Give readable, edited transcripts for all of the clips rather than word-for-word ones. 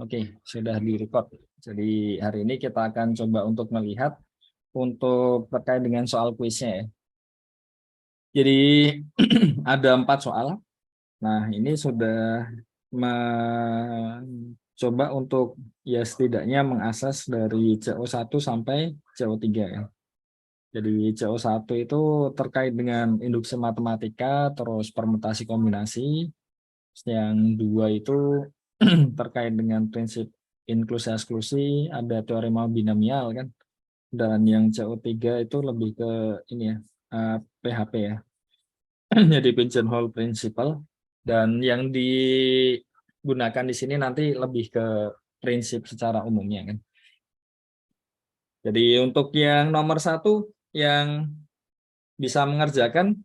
Oke, sudah direcord. Jadi hari ini kita akan coba untuk melihat untuk terkait dengan soal kuisnya ya. Jadi ada 4 soal. Nah, ini sudah mencoba untuk ya setidaknya mengakses dari CO1 sampai CO3 ya. Jadi CO1 itu terkait dengan induksi matematika, terus permutasi kombinasi. Yang dua itu terkait dengan prinsip inklusi eksklusi, ada teorema binomial kan. Dan yang CO3 itu lebih ke ini ya, PHP ya. Jadi pigeonhole principle. Dan yang digunakan di sini nanti lebih ke prinsip secara umumnya kan. Jadi untuk yang nomor 1 yang bisa mengerjakan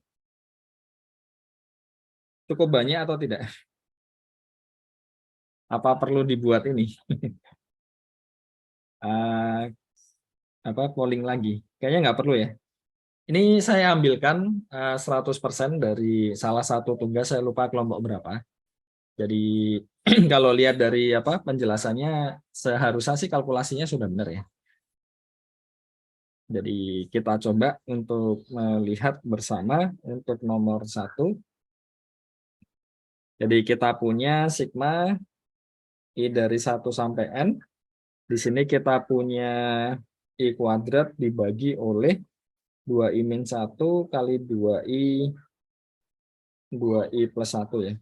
cukup banyak atau tidak? Apa perlu dibuat ini? Eh, polling lagi? Kayaknya nggak perlu ya. Ini saya ambilkan 100% dari salah satu tugas, saya lupa kelompok berapa. Jadi kalau lihat dari penjelasannya, seharusnya sih kalkulasinya sudah benar ya. Jadi kita coba untuk melihat bersama untuk nomor 1. Jadi kita punya sigma I dari 1 sampai N. Di sini kita punya I kuadrat dibagi oleh 2i-1 kali 2i plus 1 ya.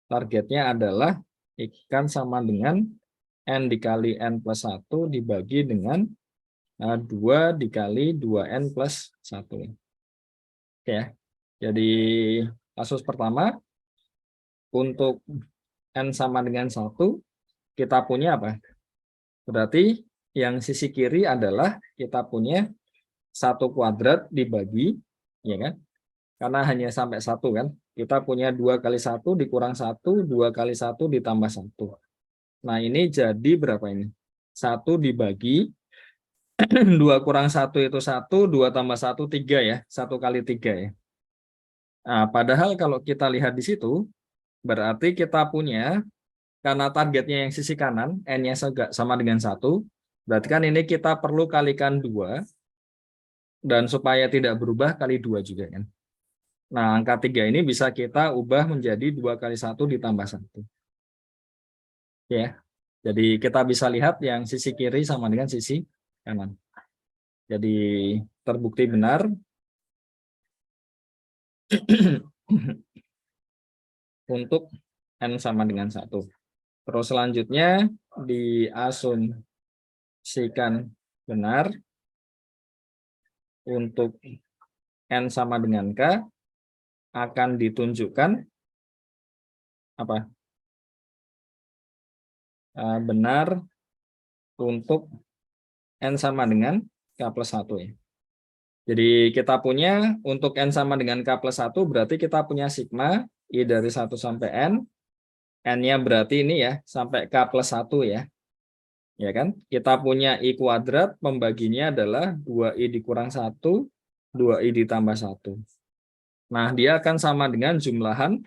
Targetnya adalah ikan sama dengan N dikali N plus 1 dibagi dengan 2 dikali 2N plus 1. Oke ya. Jadi kasus pertama, untuk N sama dengan 1, kita punya apa? Berarti yang sisi kiri adalah kita punya 1 kuadrat dibagi, ya kan? Karena hanya sampai 1 kan. Kita punya 2 kali 1 dikurang 1, 2 kali 1 ditambah 1. Nah, ini jadi berapa ini? 1 dibagi 2 kurang 1 itu 1, 2 tambah 1 3 ya. 1 kali 3 ya. Nah, padahal kalau kita lihat di situ, berarti kita punya, karena targetnya yang sisi kanan, N-nya sama dengan 1, berarti kan ini kita perlu kalikan 2, dan supaya tidak berubah kali 2 juga kan. Nah, angka 3 ini bisa kita ubah menjadi 2 kali 1 ditambah 1. Ya. Jadi kita bisa lihat yang sisi kiri sama dengan sisi kanan. Jadi terbukti benar. Untuk N sama dengan 1. Terus selanjutnya diasumsikan benar untuk N sama dengan K akan ditunjukkan apa? Benar untuk N sama dengan K plus 1 ya. Jadi kita punya untuk N sama dengan K plus 1 berarti kita punya sigma I dari 1 sampai N. N-nya berarti ini ya sampai K plus 1 ya. Ya kan? Kita punya I kuadrat, pembaginya adalah 2I dikurang 1, 2I ditambah 1. Nah, dia akan sama dengan jumlahan,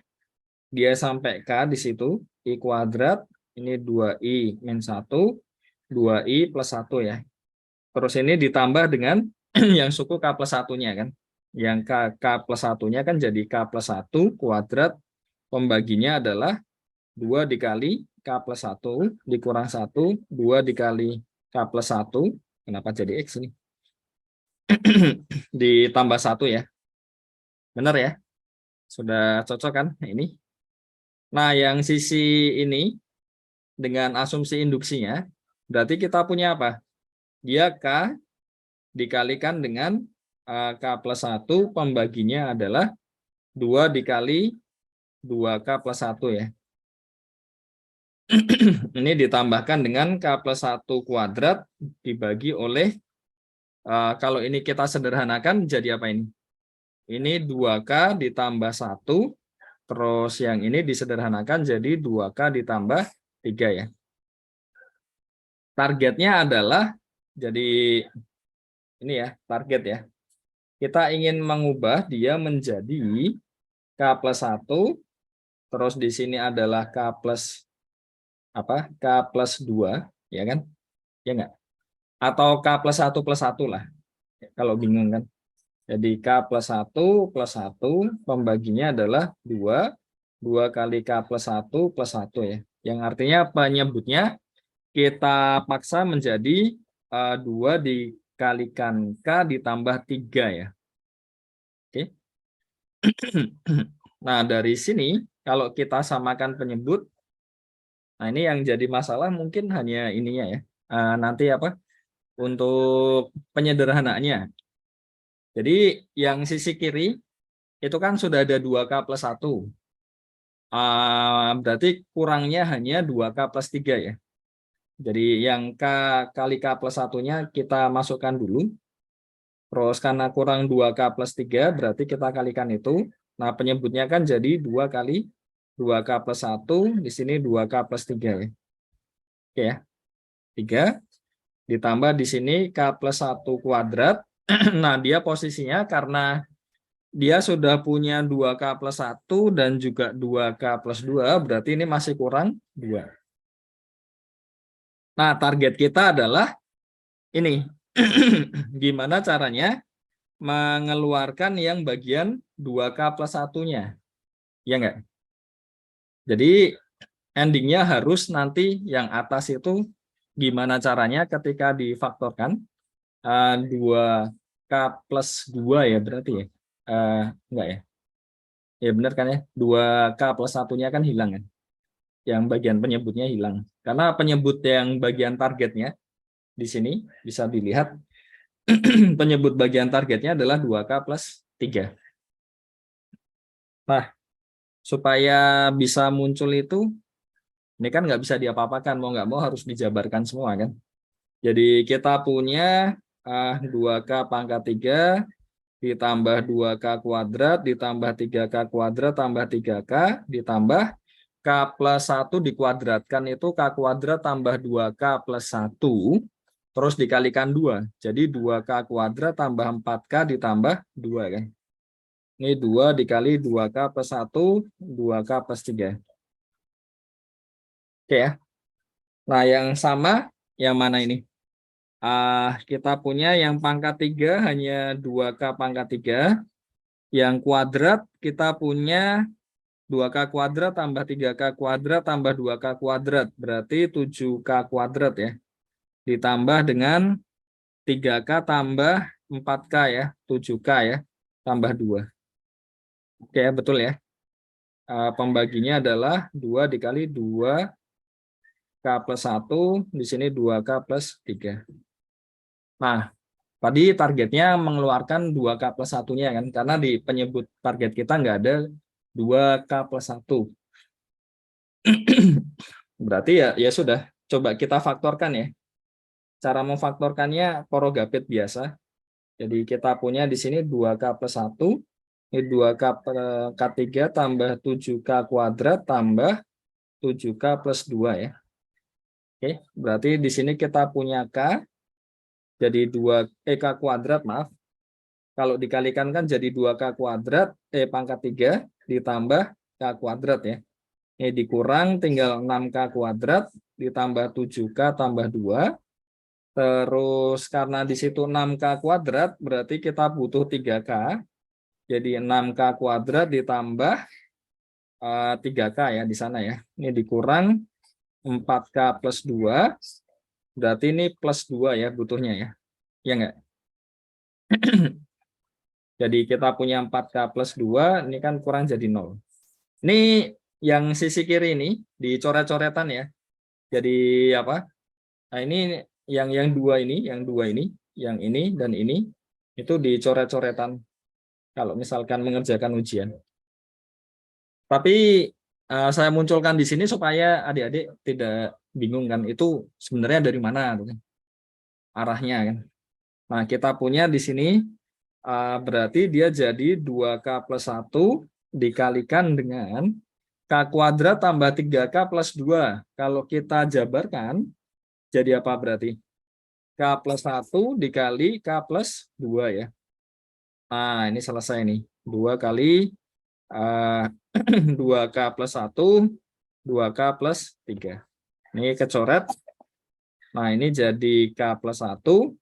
dia sampai K di situ, I kuadrat, ini 2I min 1, 2I plus 1 ya. Terus ini ditambah dengan yang suku K plus 1-nya kan. Yang K plus 1-nya kan jadi K plus 1 kuadrat, pembaginya adalah 2 dikali K plus 1 dikurang 1, 2 dikali K plus 1, kenapa jadi X ini? Ditambah 1 ya. Benar ya? Sudah cocok kan ini? Nah, yang sisi ini dengan asumsi induksinya, berarti kita punya apa? Dia K dikalikan dengan K plus 1, pembaginya adalah 2 dikali 2K plus 1 ya. Ini ditambahkan dengan K plus 1 kuadrat dibagi oleh, kalau ini kita sederhanakan jadi apa ini? Ini 2K ditambah 1, terus yang ini disederhanakan jadi 2K ditambah 3 ya. Targetnya adalah, jadi ini ya, target ya. Kita ingin mengubah dia menjadi K plus 1, terus di sini adalah K plus apa K plus 2, ya kan? Ya enggak? Atau K plus 1 lah, kalau bingung kan. Jadi K plus 1 pembaginya adalah 2, 2 kali K plus 1 ya. Yang artinya penyebutnya kita paksa menjadi 2 dikalikan K ditambah 3 ya. Oke. Nah, dari sini kalau kita samakan penyebut, nah ini yang jadi masalah mungkin hanya ininya ya. Nanti apa? Untuk penyederhanaannya. Jadi yang sisi kiri itu kan sudah ada 2K plus 1. Berarti kurangnya hanya 2K plus 3 ya. Jadi yang K kali K plus 1-nya kita masukkan dulu. Terus karena kurang 2K plus 3 berarti kita kalikan itu. Nah penyebutnya kan jadi 2 kali 2K plus 1, di sini 2K plus 3 ya. Oke ya, 3 ditambah di sini K plus 1 kuadrat. Nah dia posisinya karena dia sudah punya 2K plus 1 dan juga 2K plus 2, berarti ini masih kurang 2. Nah, target kita adalah ini. Gimana caranya mengeluarkan yang bagian 2K plus 1-nya. Ya enggak? Jadi, endingnya harus nanti yang atas itu gimana caranya ketika difaktorkan. 2K plus 2 ya berarti ya. Enggak ya? Ya benar kan ya, 2K plus 1-nya kan hilang kan, yang bagian penyebutnya hilang karena penyebut yang bagian targetnya di sini bisa dilihat. Penyebut bagian targetnya adalah 2K plus 3. Nah, supaya bisa muncul itu, ini kan nggak bisa diapa-apakan, mau nggak mau harus dijabarkan semua kan. Jadi kita punya 2K pangkat 3 ditambah 2K kuadrat ditambah 3K kuadrat tambah 3K ditambah K plus 1 dikuadratkan itu K kuadrat tambah 2K plus 1 terus dikalikan 2. Jadi 2K kuadrat tambah 4K ditambah 2 kan. Ini 2 dikali 2K plus 1, 2K plus 3. Oke ya. Nah yang sama yang mana ini? Kita punya yang pangkat 3 hanya 2K pangkat 3. Yang kuadrat kita punya 2K kuadrat tambah 3K kuadrat tambah 2K kuadrat. Berarti 7K kuadrat ya. Ditambah dengan 3K tambah 4K ya. 7K ya. Tambah 2. Oke ya, betul ya. Pembaginya adalah 2 dikali 2K plus 1. Di sini 2K plus 3. Nah, tadi targetnya mengeluarkan 2K plus 1-nya kan. Karena di penyebut target kita nggak ada 2K plus 1. Berarti ya sudah, coba kita faktorkan ya. Cara memfaktorkannya Korogapit biasa. Jadi kita punya di sini 2K plus 1, ini 2K K3 tambah 7K kuadrat tambah 7K plus 2 ya. Oke, berarti di sini kita punya K jadi K kuadrat, maaf. Kalau dikalikan kan jadi 2K kuadrat pangkat 3 ditambah K kuadrat ya. Ini dikurang tinggal 6K kuadrat ditambah 7K tambah 2. Terus karena di situ 6K kuadrat berarti kita butuh 3K. Jadi 6K kuadrat ditambah 3K ya di sana ya. Ini dikurang 4K plus 2. Berarti ini plus 2 ya butuhnya ya. Ya enggak? Jadi kita punya 4K plus 2, ini kan kurang jadi 0. Ini yang sisi kiri ini dicoret-coretan ya. Jadi apa? Nah, ini yang dua ini, yang ini dan ini itu dicoret-coretan kalau misalkan mengerjakan ujian. Tapi saya munculkan di sini supaya adik-adik tidak bingung kan itu sebenarnya dari mana arahnya kan. Nah, kita punya di sini berarti dia jadi 2K plus 1 dikalikan dengan K kuadrat tambah 3K plus 2. Kalau kita jabarkan jadi apa berarti? K plus 1 dikali K plus 2 ya. Nah, ini selesai nih. 2 kali 2K plus 1, 2K plus 3. Ini kecoret. Nah, ini jadi K plus 1.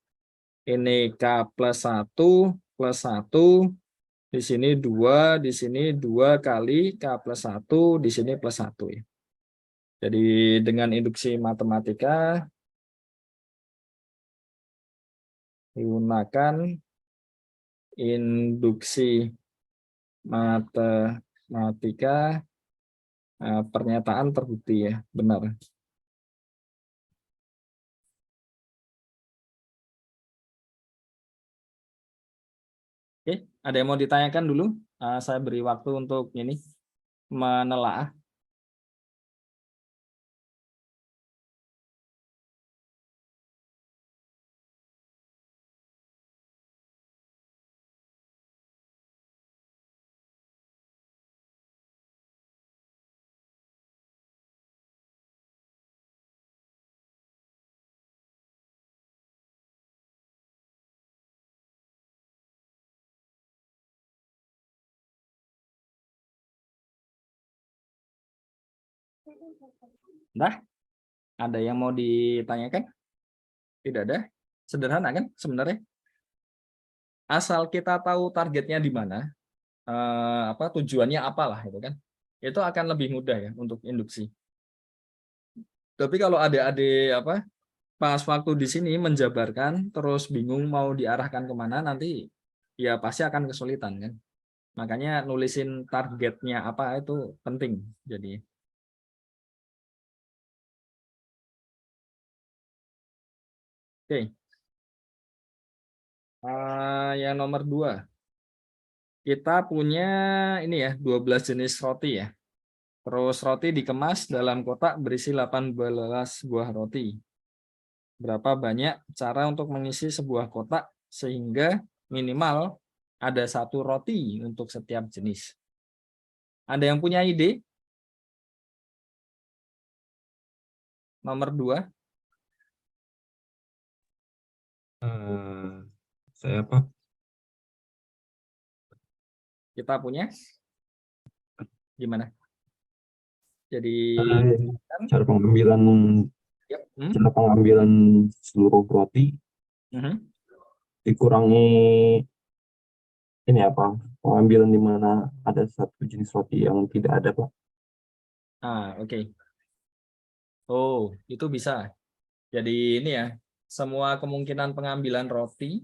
Ini K plus 1 plus 1. Di sini 2, di sini 2 kali K plus 1, di sini plus 1 ya. Jadi dengan induksi matematika gunakan induksi matematika, pernyataan terbukti ya, benar. Oke, ada yang mau ditanyakan dulu? Saya beri waktu untuk ini menelaah. Nah, ada yang mau ditanyakan? Tidak ada. Sederhana kan sebenarnya. Asal kita tahu targetnya di mana, tujuannya apalah itu kan. Itu akan lebih mudah ya untuk induksi. Tapi kalau adik-adik pas waktu di sini menjabarkan terus bingung mau diarahkan kemana, nanti ya pasti akan kesulitan kan. Makanya nulisin targetnya apa itu penting. Jadi oke. Yang nomor 2, kita punya ini ya 12 jenis roti ya. Terus roti dikemas dalam kotak berisi 18 buah roti. Berapa banyak cara untuk mengisi sebuah kotak sehingga minimal ada 1 roti untuk setiap jenis. Ada yang punya ide? Nomor 2. Saya apa? Kita punya gimana? Jadi Cara pengambilan yep. cara pengambilan seluruh roti dikurangi ini apa? Pengambilan di mana ada satu jenis roti yang tidak ada, Pak. Oke. Oh, itu bisa. Jadi ini ya, semua kemungkinan pengambilan roti.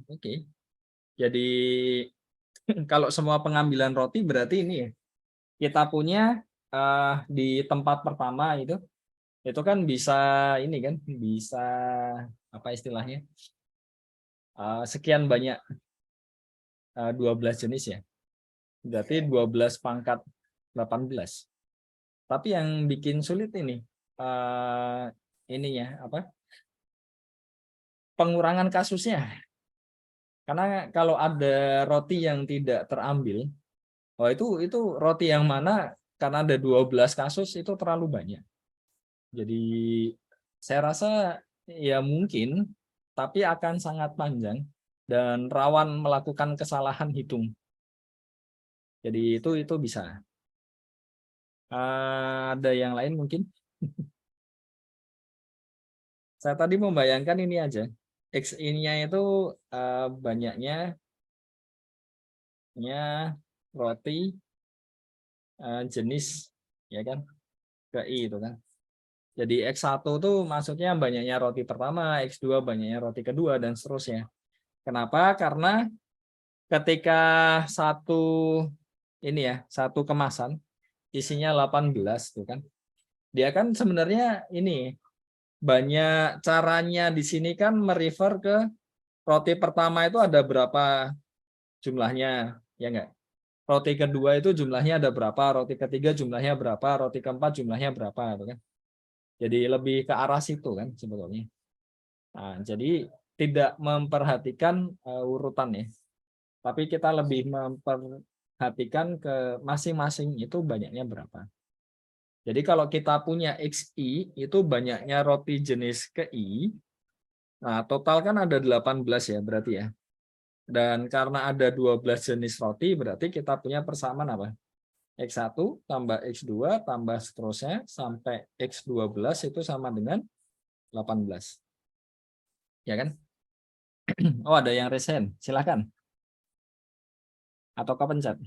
Oke. Jadi kalau semua pengambilan roti berarti ini ya, kita punya di tempat pertama itu kan bisa ini kan, bisa apa istilahnya? Sekian banyak 12 jenis ya. Berarti 12 pangkat 18. Tapi yang bikin sulit ini ininya apa? Pengurangan kasusnya. Karena kalau ada roti yang tidak terambil, itu roti yang mana karena ada 12 kasus itu terlalu banyak. Jadi saya rasa ya mungkin, tapi akan sangat panjang dan rawan melakukan kesalahan hitung. Jadi itu bisa. Ada yang lain mungkin? Saya tadi membayangkan ini aja. X ininya itu banyaknya roti jenis ya kan ke I itu kan. Jadi X1 tuh maksudnya banyaknya roti pertama, X2 banyaknya roti kedua dan seterusnya. Kenapa? Karena ketika satu kemasan isinya 18 tuh kan. Dia kan sebenarnya ini banyak caranya di sini kan merefer ke roti pertama itu ada berapa jumlahnya, ya enggak? Roti kedua itu jumlahnya ada berapa, roti ketiga jumlahnya berapa, roti keempat jumlahnya berapa, gitu kan? Jadi lebih ke arah situ kan sebetulnya. Nah, jadi tidak memperhatikan urutan ya, tapi kita lebih memperhatikan ke masing-masing itu banyaknya berapa. Jadi kalau kita punya XI itu banyaknya roti jenis ke I, nah total kan ada 18 ya berarti ya. Dan karena ada 12 jenis roti berarti kita punya persamaan apa? X1 tambah X2 tambah seterusnya sampai X12 itu sama dengan 18. Ya kan? Oh, ada yang resen. Silakan. Atau kepencet.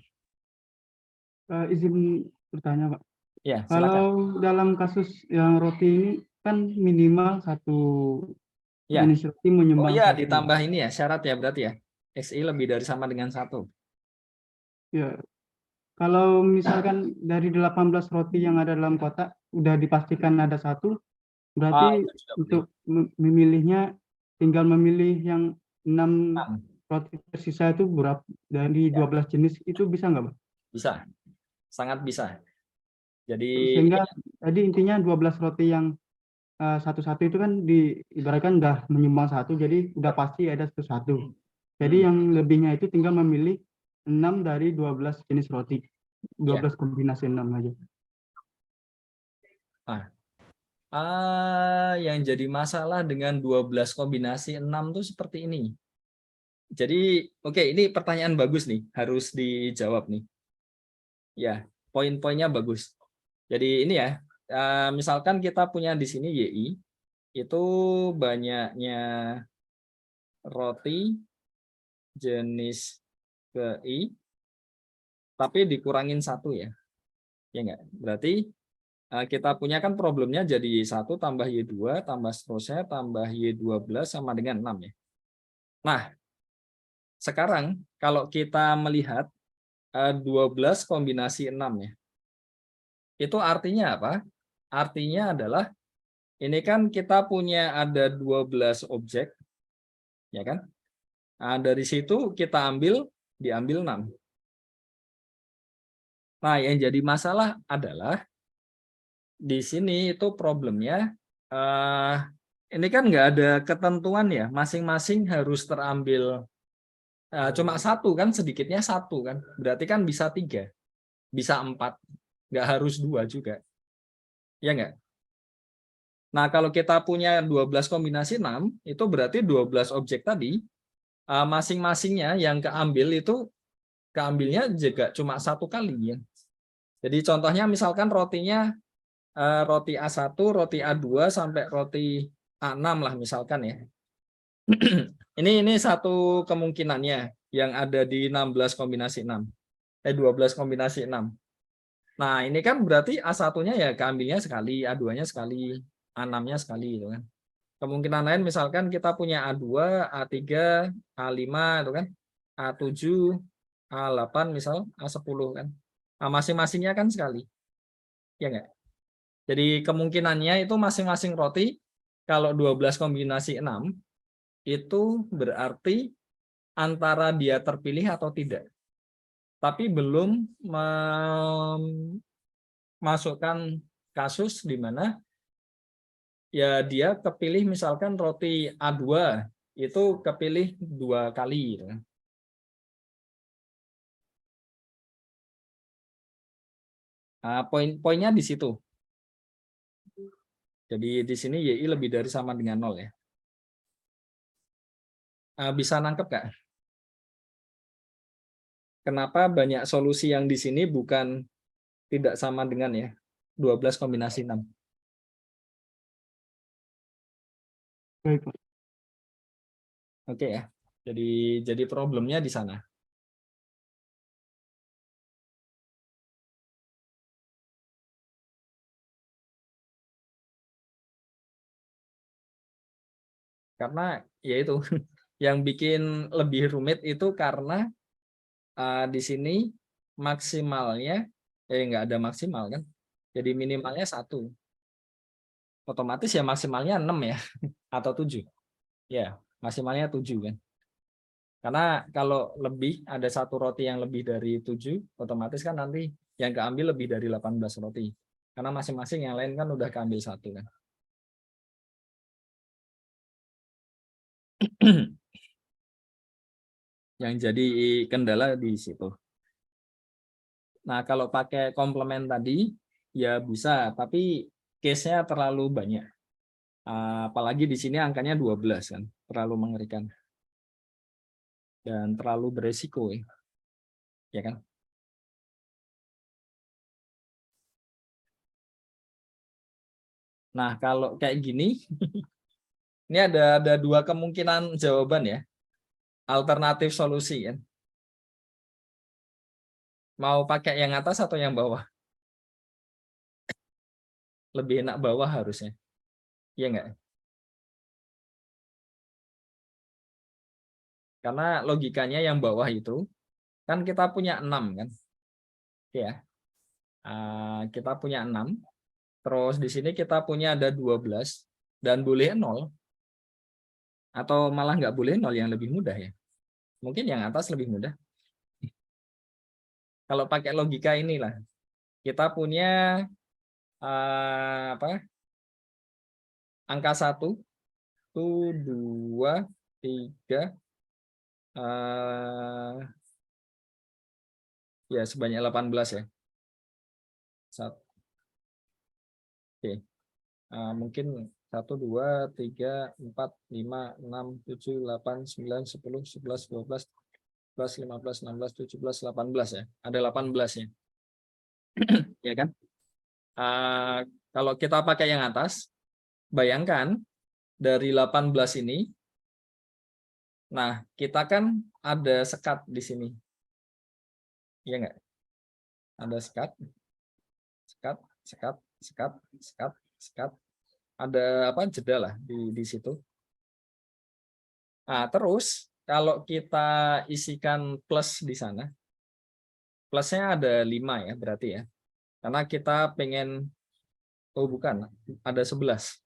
Izin bertanya, Pak. Ya, silakan. Kalau dalam kasus yang roti ini kan minimal satu Ya. jenis roti Oh menyumbang iya, satu. ditambah ini ya, syarat ya berarti ya. XI lebih dari sama dengan 1. Ya, kalau misalkan dari 18 roti yang ada dalam kotak udah dipastikan ada satu, berarti Itu juga boleh. untuk memilihnya tinggal memilih yang 6 Nah, roti tersisa itu berapa dari Ya. 12 jenis itu bisa nggak, Pak? bisa. Sangat bisa. Jadi Sehingga tadi intinya 12 roti yang satu-satu itu kan diibaratkan udah menyumbang satu, jadi udah pasti ada satu-satu. Jadi yang lebihnya itu tinggal memilih 6 dari 12 jenis roti. 12 kombinasi 6 aja. yang jadi masalah dengan 12 kombinasi 6 tuh seperti ini. Jadi, oke, ini pertanyaan bagus nih, harus dijawab nih. Ya, poin-poinnya bagus. Jadi ini ya, misalkan kita punya di sini YI, itu banyaknya roti jenis KI, tapi dikurangin 1 ya. Ya enggak? Berarti kita punya kan problemnya jadi 1 tambah Y2 tambah seterusnya tambah Y12 sama dengan 6 ya. Nah, sekarang kalau kita melihat 12 kombinasi 6 ya. Itu artinya apa? Artinya adalah ini kan kita punya ada 12 objek, ya kan? Nah, dari situ kita diambil 6. Nah, yang jadi masalah adalah di sini itu problemnya ini kan nggak ada ketentuan ya, masing-masing harus terambil cuma 1 kan, sedikitnya 1 kan, berarti kan bisa 3, bisa 4, nggak harus 2 juga, ya nggak? Nah, kalau kita punya 12 kombinasi 6, itu berarti 12 objek tadi, masing-masingnya yang keambilnya juga cuma 1 kali ya. Jadi contohnya misalkan rotinya roti A1, roti A2 sampai roti A6 lah misalkan ya. Ini satu kemungkinannya yang ada di 16 kombinasi 6. 12 kombinasi 6. Nah, ini kan berarti A1-nya ya keambilnya sekali, A2-nya sekali, A6-nya sekali gitu kan. Kemungkinan lain misalkan kita punya A2, A3, A5 itu kan, A7, A8 misal, A10 kan. Nah, masing-masingnya kan sekali. Ya enggak? Jadi kemungkinannya itu masing-masing roti kalau 12 kombinasi 6 itu berarti antara dia terpilih atau tidak. Tapi belum memasukkan kasus di mana ya dia kepilih misalkan roti A2 itu kepilih 2 kali gitu kan. Poin-poinnya di situ. Jadi di sini YI lebih dari sama dengan 0 ya. Bisa nangkep nggak? Kenapa banyak solusi yang di sini bukan tidak sama dengan ya 12 kombinasi 6? Baik, Pak. Oke ya. Jadi problemnya di sana. Karena ya itu yang bikin lebih rumit itu karena di sini maksimalnya nggak ada maksimal kan. Jadi minimalnya 1. Otomatis ya maksimalnya 6 ya atau 7. Ya, maksimalnya 7 kan. Karena kalau lebih ada 1 roti yang lebih dari 7, otomatis kan nanti yang keambil lebih dari 18 roti. Karena masing-masing yang lain kan udah keambil 1 kan. Yang jadi kendala di situ. Nah, kalau pakai komplement tadi ya bisa, tapi case-nya terlalu banyak. Apalagi di sini angkanya 12 kan, terlalu mengerikan. Dan terlalu beresiko ya kan? Nah, kalau kayak gini, ini ada dua kemungkinan jawaban ya. Alternatif solusi ya. Mau pakai yang atas atau yang bawah? Lebih enak bawah harusnya. Iya nggak? Karena logikanya yang bawah itu, kan kita punya 6 kan? Ya. Kita punya 6. Terus di sini kita punya ada 12. Dan boleh 0. Atau malah nggak boleh 0 yang lebih mudah ya. Mungkin yang atas lebih mudah. Kalau pakai logika inilah. Kita punya angka 1, 2, 3, ya sebanyak 18 ya. Oke. Mungkin 1, 2, 3, 4, 5, 6, 7, 8, 9, 10, 11, 12, 13, 15, 16, 17, 18 ya. Ada 18 ya. Ya kan? Kalau kita pakai yang atas, bayangkan dari 18 ini, nah kita kan ada sekat di sini. Iya nggak? Ada sekat, sekat, sekat, sekat, sekat, sekat. Ada apa jeda lah di situ. Nah, terus kalau kita isikan plus di sana, plusnya ada 5 ya berarti ya. Karena kita pengen, oh bukan, ada 11.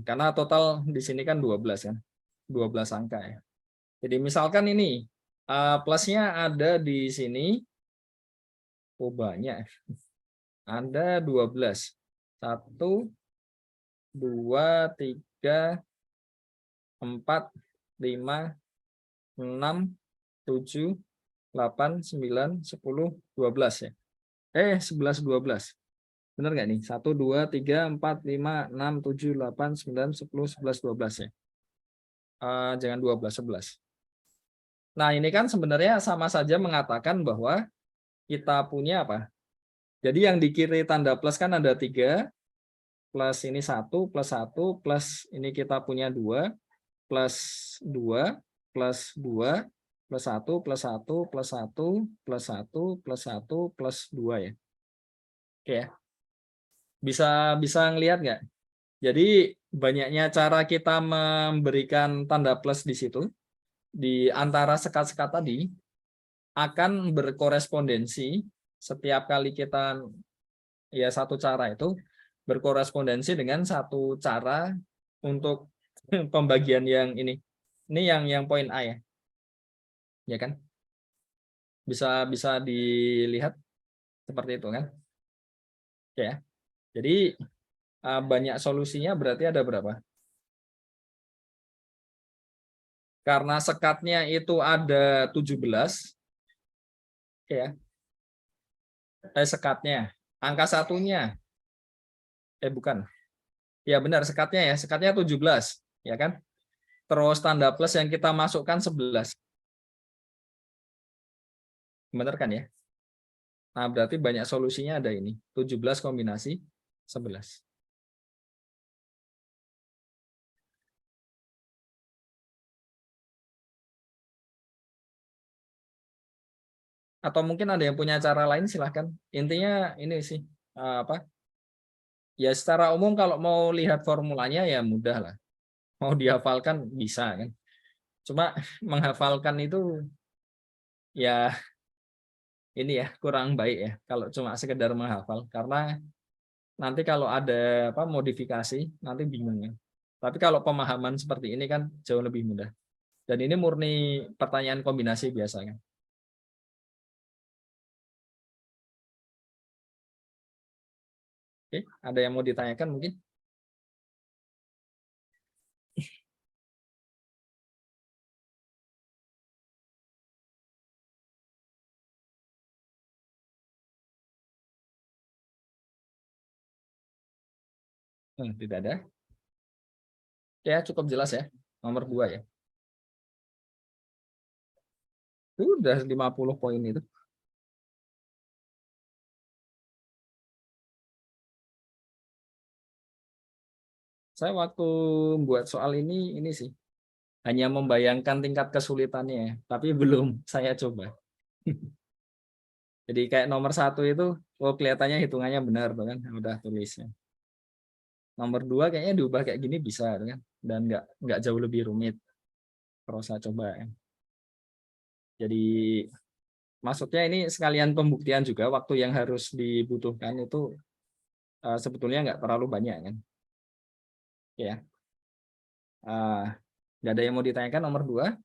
Karena total di sini kan 12 kan. 12 angka ya. Jadi misalkan ini plusnya ada di sini, oh banyak. Ada 12. 1, 2, 3, 4, 5, 6, 7, 8, 9, 10, 12 ya. 11, 12. Benar nggak nih? 1, 2, 3, 4, 5, 6, 7, 8, 9, 10, 11, 12 ya. Jangan 12, 11. Nah, ini kan sebenarnya sama saja mengatakan bahwa kita punya apa? Jadi yang di kiri tanda plus kan ada 3, plus ini 1, plus 1, plus ini kita punya 2, plus 2, plus 2, plus 1, plus 1, plus 1, plus 1, plus 1, plus 2 ya. Oke ya. Bisa ngelihat nggak? Jadi banyaknya cara kita memberikan tanda plus di situ, di antara sekat-sekat tadi, akan berkorespondensi setiap kali kita, ya satu cara itu, berkorespondensi dengan satu cara untuk pembagian yang ini. Ini yang poin A ya. Ya kan? Bisa dilihat seperti itu kan? Ya. Jadi banyak solusinya berarti ada berapa? Karena sekatnya itu ada 17, ya. Sekatnya. Angka satunya. Bukan. Ya benar, sekatnya ya. Sekatnya 17, ya kan? Terus tanda plus yang kita masukkan 11. Benar kan ya? Nah, berarti banyak solusinya ada ini. 17 kombinasi 11. Atau mungkin ada yang punya cara lain, silahkan. Intinya ini sih, apa? Ya secara umum kalau mau lihat formulanya ya mudah lah. Mau dihafalkan bisa kan. Cuma menghafalkan itu ya ini ya kurang baik ya kalau cuma sekedar menghafal, karena nanti kalau ada apa modifikasi nanti bingung ya. Tapi kalau pemahaman seperti ini kan jauh lebih mudah. Dan ini murni pertanyaan kombinasi biasanya. Oke, ada yang mau ditanyakan mungkin? Tidak ada. Ya, cukup jelas ya. Nomor 2 ya. Udah 50 poin itu. Saya waktu buat soal ini sih hanya membayangkan tingkat kesulitannya, tapi belum saya coba. Jadi kayak nomor 1 itu, oh kelihatannya hitungannya benar, tuh kan, udah tulisnya. Nomor 2 kayaknya diubah kayak gini bisa, tuh kan, dan nggak jauh lebih rumit. Kalau saya coba. Ya. Jadi maksudnya ini sekalian pembuktian juga, waktu yang harus dibutuhkan itu sebetulnya nggak terlalu banyak kan. Ya. Nggak ada yang mau ditanyakan nomor 2.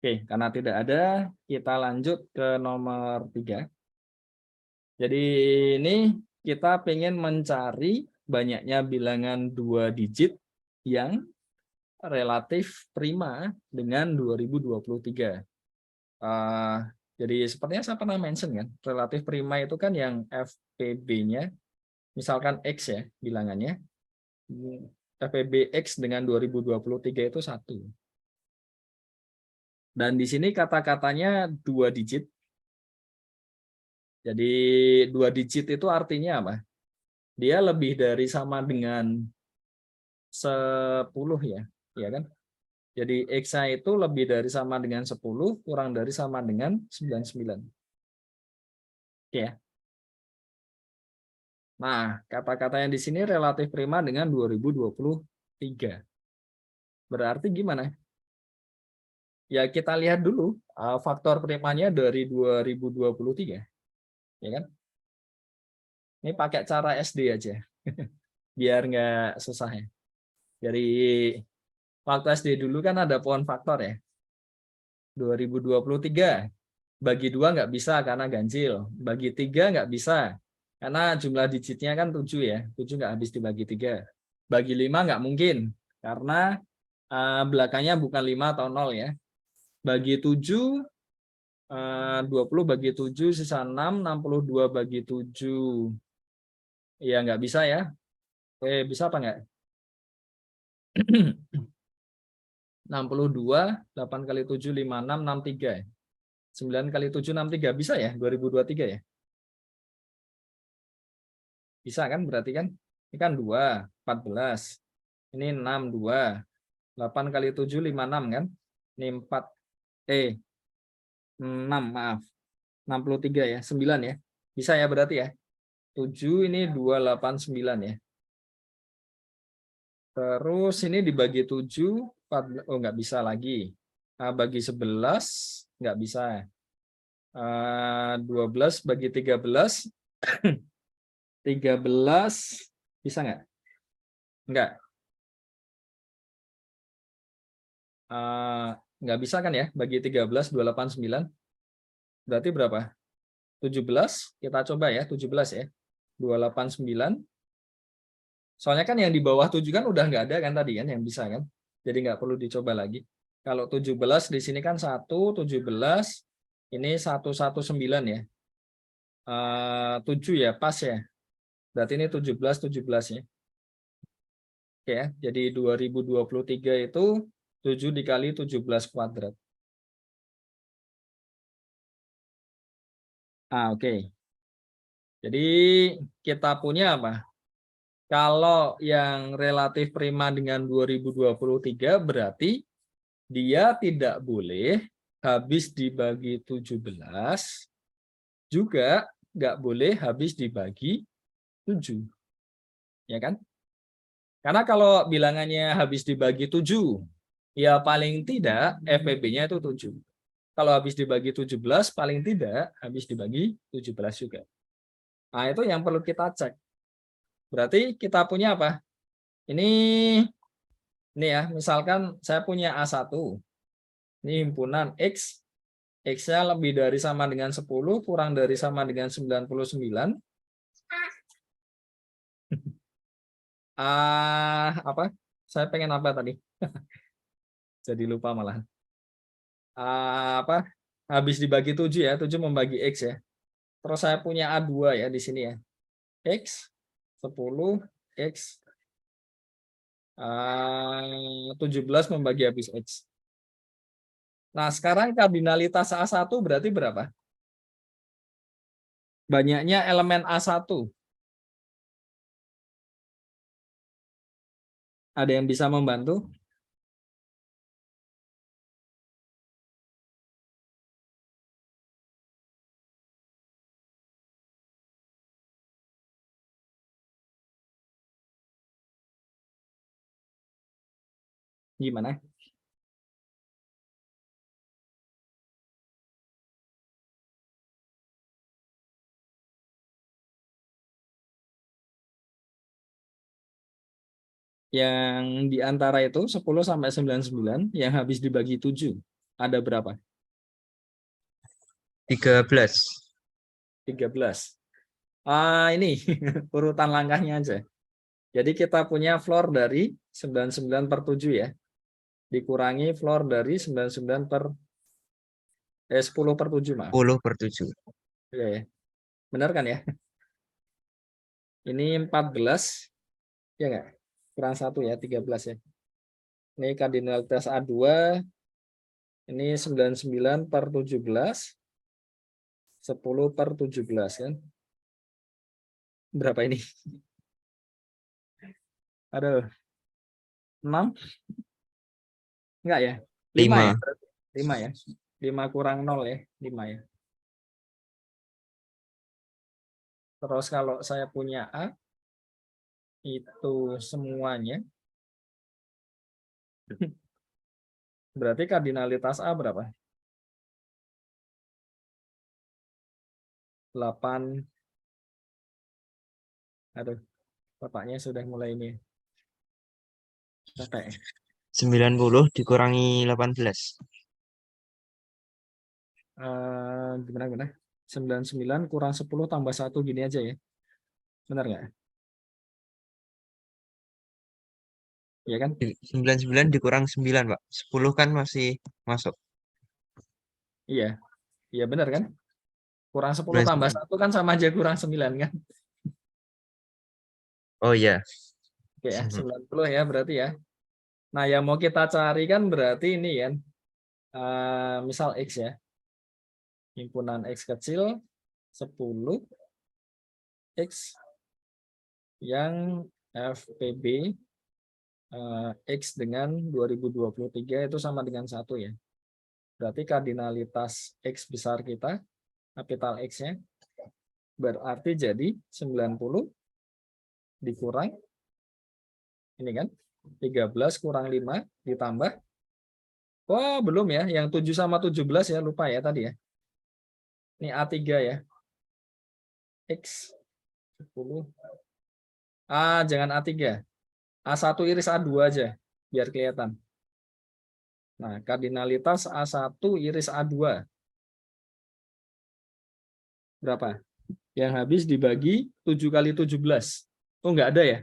Oke, karena tidak ada, kita lanjut ke nomor 3. Jadi ini kita pengen mencari banyaknya bilangan 2 digit yang relatif prima dengan 2023. Jadi sepertinya saya pernah mention kan, relatif prima itu kan yang FPB-nya, misalkan X ya bilangannya, FPB X dengan 2023 itu 1. Dan di sini kata-katanya 2 digit. Jadi 2 digit itu artinya apa? Dia lebih dari sama dengan 10 ya kan? Jadi X-nya itu lebih dari sama dengan 10, kurang dari sama dengan 99. Ya. Nah, kata-katanya di sini relatif prima dengan 2023. Berarti gimana? Ya kita lihat dulu faktor primanya dari 2023. Ya kan? Ini pakai cara SD aja. Biar nggak susah ya. Dari waktu SD dulu kan ada pohon faktor ya. 2023. Bagi 2 nggak bisa karena ganjil. Bagi 3 nggak bisa. Karena jumlah digitnya kan 7 ya. 7 nggak habis dibagi 3. Bagi 5 nggak mungkin. Karena belakangnya bukan 5 atau 0 ya. Bagi 7, 20 bagi 7 sisa 6, 62 bagi 7. Ya nggak bisa ya. Bisa apa nggak? 62, 8 kali 7, 56, 63. 9 kali 7, 63. Bisa ya 2023 ya? Bisa kan berarti kan? Ini kan 2, 14. Ini 6, 2. 8 kali 7, 56 kan? Ini 4, 6 maaf. 63 ya, 9 ya. Bisa ya berarti ya? 7 ini 289 ya. Terus ini dibagi 7, 14, oh nggak bisa lagi. Bagi 11, nggak bisa. 12 bagi 13, 13 bisa nggak? Nggak. Nggak bisa kan ya? Bagi 13, 289. Berarti berapa? 17, kita coba ya, 17 ya. 289. Soalnya kan yang di bawah 7 kan udah nggak ada kan tadi kan yang bisa kan. Jadi nggak perlu dicoba lagi. Kalau 17 di sini kan 1, 17. Ini 119 ya. 7 ya, pas ya. Berarti ini 17, 17 ya. Oke ya, jadi 2023 itu 7 dikali 17 kuadrat. Oke. Jadi kita punya apa? Kalau yang relatif prima dengan 2023 berarti dia tidak boleh habis dibagi 17, juga nggak boleh habis dibagi 7. Ya kan? Karena kalau bilangannya habis dibagi 7, ya paling tidak FPB-nya itu 7. Kalau habis dibagi 17, paling tidak habis dibagi 17 juga. Nah, itu yang perlu kita cek. Berarti kita punya apa? Ini ya, misalkan saya punya A1. Ini himpunan X. X-nya lebih dari sama dengan 10, kurang dari sama dengan 99. Apa? Saya pengen apa tadi? Jadi lupa malah. Apa? Habis dibagi 7 ya, 7 membagi X ya. Terus saya punya A2 ya di sini ya. X, 10, X, 17 membagi habis X. Nah, sekarang kardinalitas A1 berarti berapa? Banyaknya elemen A1. Ada yang bisa membantu? Gimana? Yang di antara itu 10 sampai 99 yang habis dibagi 7. Ada berapa? 13. 13. Ini urutan langkahnya aja. Jadi kita punya floor dari 99 per 7 ya. Dikurangi floor dari 99 per 10 per 7 maaf. 10 per 7. Iya ya. Benar kan ya? Ini 14. Ya enggak? Kurang 1 ya, 13 ya. Ini kardinalitas A2. Ini 99 per 17. 10 per 17 kan. Berapa ini? Aduh. 6? Enggak ya? 5 ya? 5 ya? 5 kurang 0 ya? 5 ya? Terus kalau saya punya A, itu semuanya. Berarti kardinalitas A berapa? 8. Aduh, bapaknya sudah mulai ini. Capek. 90 dikurangi 18. Gimana? 99 kurang 10 tambah 1 gini aja ya. Benar nggak? Iya kan? 99 dikurang 9, Pak. 10 kan masih masuk. Iya. Iya benar kan? Kurang 10 tambah 1 kan sama aja kurang 9 kan? Oh iya. Oke ya, 90 ya berarti ya. Nah, yang mau kita cari kan berarti ini kan. Misal X ya. Himpunan X kecil 10 X yang FPB X dengan 2023 itu sama dengan 1 ya. Berarti kardinalitas X besar kita, kapital X-nya, berarti jadi 90 dikurang, ini kan, 13 kurang 5 ditambah, oh belum ya, yang 7 sama 17 ya, lupa ya tadi ya. Ini A3 ya, X 10, jangan A3, A1 iris A2 aja, biar kelihatan. Nah, kardinalitas A1 iris A2. Berapa? Yang habis dibagi 7 kali 17. Oh, enggak ada ya?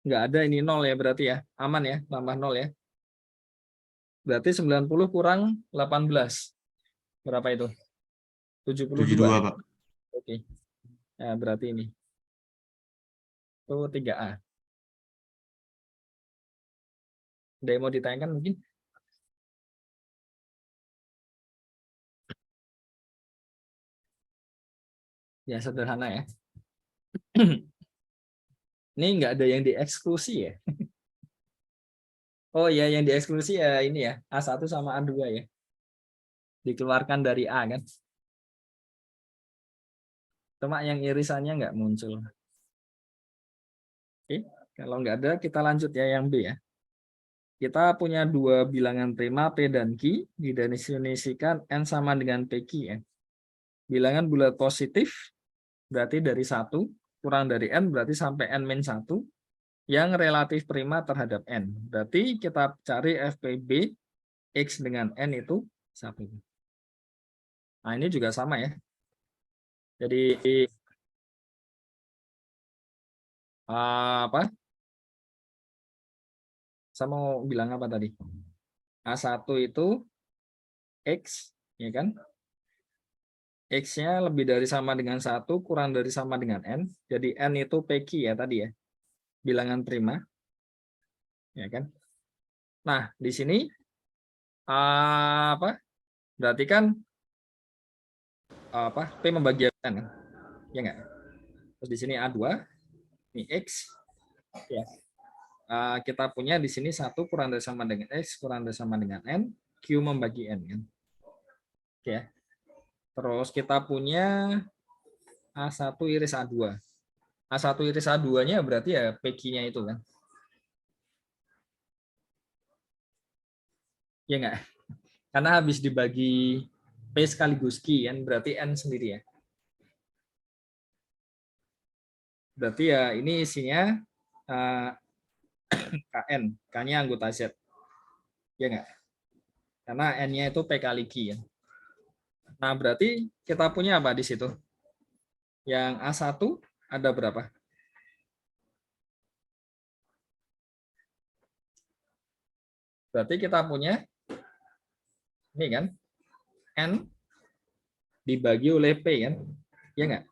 Enggak ada, ini 0 ya berarti ya. Aman ya, tambah 0 ya. Berarti 90 kurang 18. Berapa itu? 72. 72, Pak. Oke. Nah, berarti ini. Itu 3A. Ada yang mau ditanyakan mungkin? Ya, sederhana ya. Ini enggak ada yang dieksklusi ya. Oh ya, yang dieksklusi ya ini ya. A1 sama A2 ya. Dikeluarkan dari A kan. Cuma yang irisannya nggak muncul. Oke, kalau nggak ada kita lanjut ya yang B ya. Kita punya dua bilangan prima P dan Q, didefinisikan N sama dengan PQ ya. Bilangan bulat positif berarti dari 1, kurang dari N berarti sampai N-1, yang relatif prima terhadap N. Berarti kita cari FPB X dengan N itu 1. Nah ini juga sama ya. Jadi apa? Saya mau bilang apa tadi? A1 itu X, ya kan? X-nya lebih dari sama dengan 1, kurang dari sama dengan N. Jadi N itu PQ ya tadi ya. Bilangan prima. Ya kan? Nah, di sini apa? Berarti kan apa? P membagi N. Ya enggak? Terus di sini A2, Ini X. Ya. Kita punya di sini 1 kurang dari sama dengan X kurang dari sama dengan N. Q membagi N. Kan? Oke. Ya. Terus kita punya A1 iris A2. A1 iris A2-nya berarti ya PQ-nya itu kan. Ya enggak? Karena habis dibagi P sekaligus Q kan berarti N sendiri ya. Berarti ya ini isinya KN, K-nya anggota Z. Ya enggak? Karena N-nya itu P kali Q ya. Nah, berarti kita punya apa di situ? Yang A1 ada berapa? Berarti kita punya ini kan N dibagi oleh P kan? Ya enggak?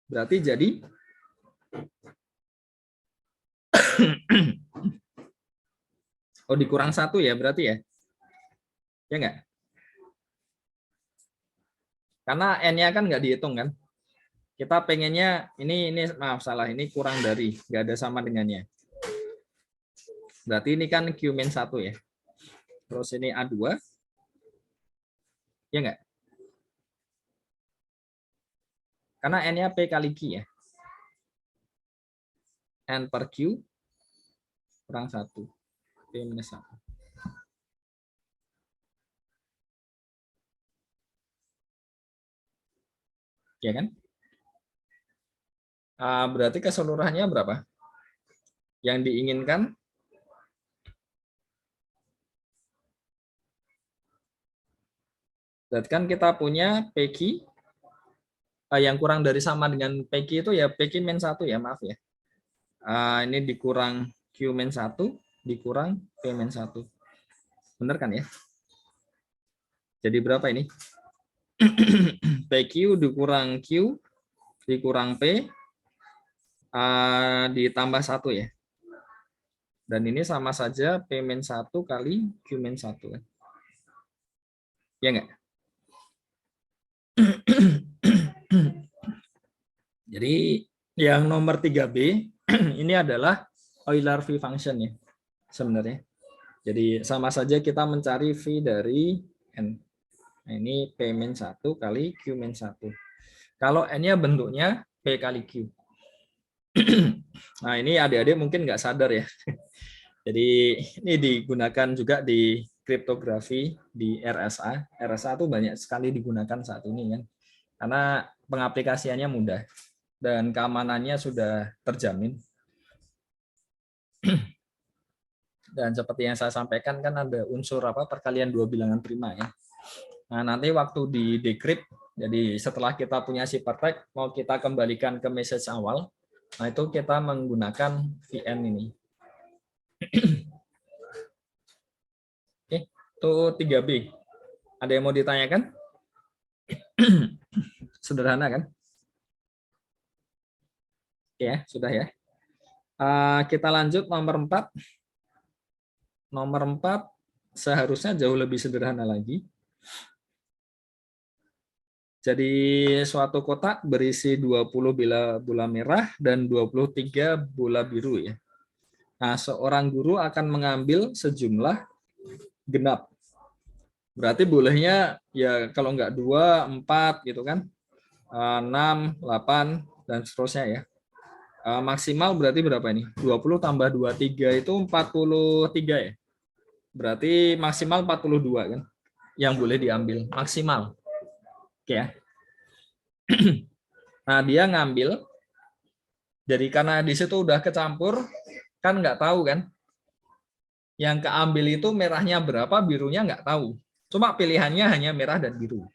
Berarti jadi oh dikurang 1 ya berarti ya? Ya enggak? Karena N-nya kan nggak dihitung kan? Kita pengennya ini maaf salah ini kurang dari nggak ada sama dengannya. Berarti ini kan Q-1 ya. Terus ini A2. Ya enggak? Karena N-nya P kali Q ya. N per Q kurang 1. P minus 1. Ya kan? Berarti keseluruhannya berapa? Yang diinginkan berarti kan kita punya PQ yang kurang dari sama dengan PQ itu ya PQ min 1 ya, maaf ya. Ini dikurang Q min 1 dikurang P min 1. Benar kan ya? Jadi berapa ini? PQ dikurang Q dikurang P ditambah 1 ya. Dan ini sama saja P min 1 kali Q min 1. Ya enggak? Jadi yang nomor 3B ini adalah Euler-V function ya sebenarnya. Jadi sama saja kita mencari V dari N. Nah, ini P min 1 kali Q min 1. Kalau N-nya bentuknya P kali Q. Nah ini adik-adik mungkin nggak sadar ya. Jadi ini digunakan juga di kriptografi di RSA. RSA itu banyak sekali digunakan saat ini kan. Karena pengaplikasiannya mudah dan keamanannya sudah terjamin. Dan seperti yang saya sampaikan kan ada unsur perkalian dua bilangan prima ya. Nah, nanti waktu di decrypt, jadi setelah kita punya ciphertext mau kita kembalikan ke message awal. Nah, itu kita menggunakan VN ini. Oke, itu 3B. Ada yang mau ditanyakan? Sederhana kan? Ya, sudah ya. Kita lanjut nomor 4. Nomor 4 seharusnya jauh lebih sederhana lagi. Jadi suatu kotak berisi 20 bola merah dan 23 bola biru ya. Nah, seorang guru akan mengambil sejumlah genap. Berarti bolehnya ya kalau enggak 2, 4 gitu kan. 6, 8 dan seterusnya ya. Maksimal berarti berapa ini? 20 tambah 23 itu 43 ya. Berarti maksimal 42 kan yang boleh diambil maksimal. Oke ya. Nah, dia ngambil jadi karena di situ udah kecampur kan nggak tahu kan. Yang keambil itu merahnya berapa, birunya nggak tahu. Cuma pilihannya hanya merah dan biru.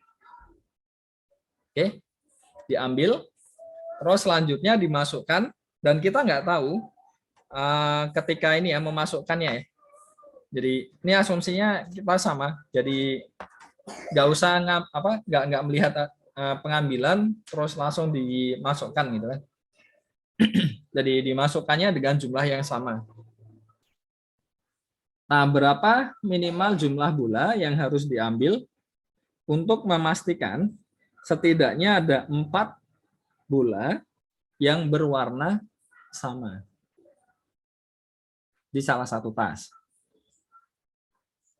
Oke. Diambil terus selanjutnya dimasukkan dan kita nggak tahu ketika ini ya memasukkannya ya. Jadi ini asumsinya kita sama. Jadi nggak usah nggak melihat pengambilan terus langsung dimasukkan gitu kan. Jadi dimasukkannya dengan jumlah yang sama. Nah, berapa minimal jumlah bola yang harus diambil untuk memastikan setidaknya ada 4 bola yang berwarna sama di salah satu tas.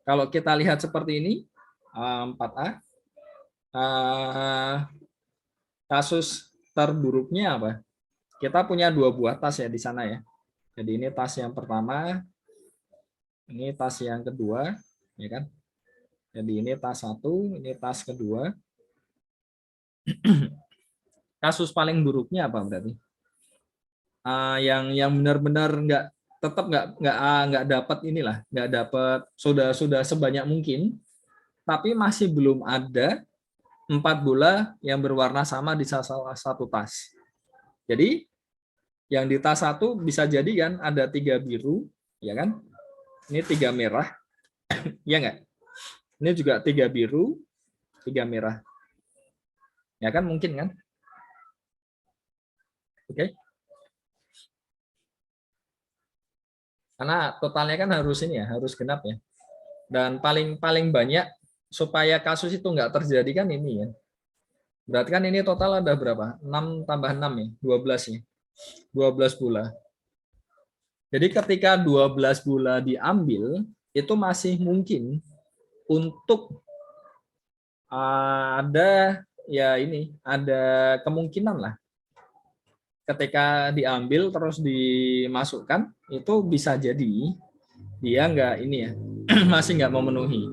Kalau kita lihat seperti ini, 4A, kasus terburuknya apa? Kita punya 2 buah tas ya di sana ya. Jadi ini tas yang pertama, ini tas yang kedua, ya kan? Jadi ini tas 1, ini tas kedua. Kasus paling buruknya apa berarti? Yang benar-benar tetap nggak dapat inilah, nggak dapat sudah sebanyak mungkin, tapi masih belum ada 4 bola yang berwarna sama di salah satu tas. Jadi yang di tas 1 bisa jadi kan ada 3 biru, ya kan? Ini 3 merah, ya nggak? Ini juga 3 biru, 3 merah. Ya kan mungkin kan? Oke. Karena totalnya kan harus ini ya, harus genap ya. Dan paling banyak supaya kasus itu nggak terjadi kan ini ya. Berarti kan ini total ada berapa? 6 tambah 6 ya, 12 ya. 12 bola. Jadi ketika 12 bola diambil, itu masih mungkin untuk ada ya ini, ada kemungkinan lah. Ketika diambil terus dimasukkan, itu bisa jadi dia nggak ini ya, masih nggak memenuhi.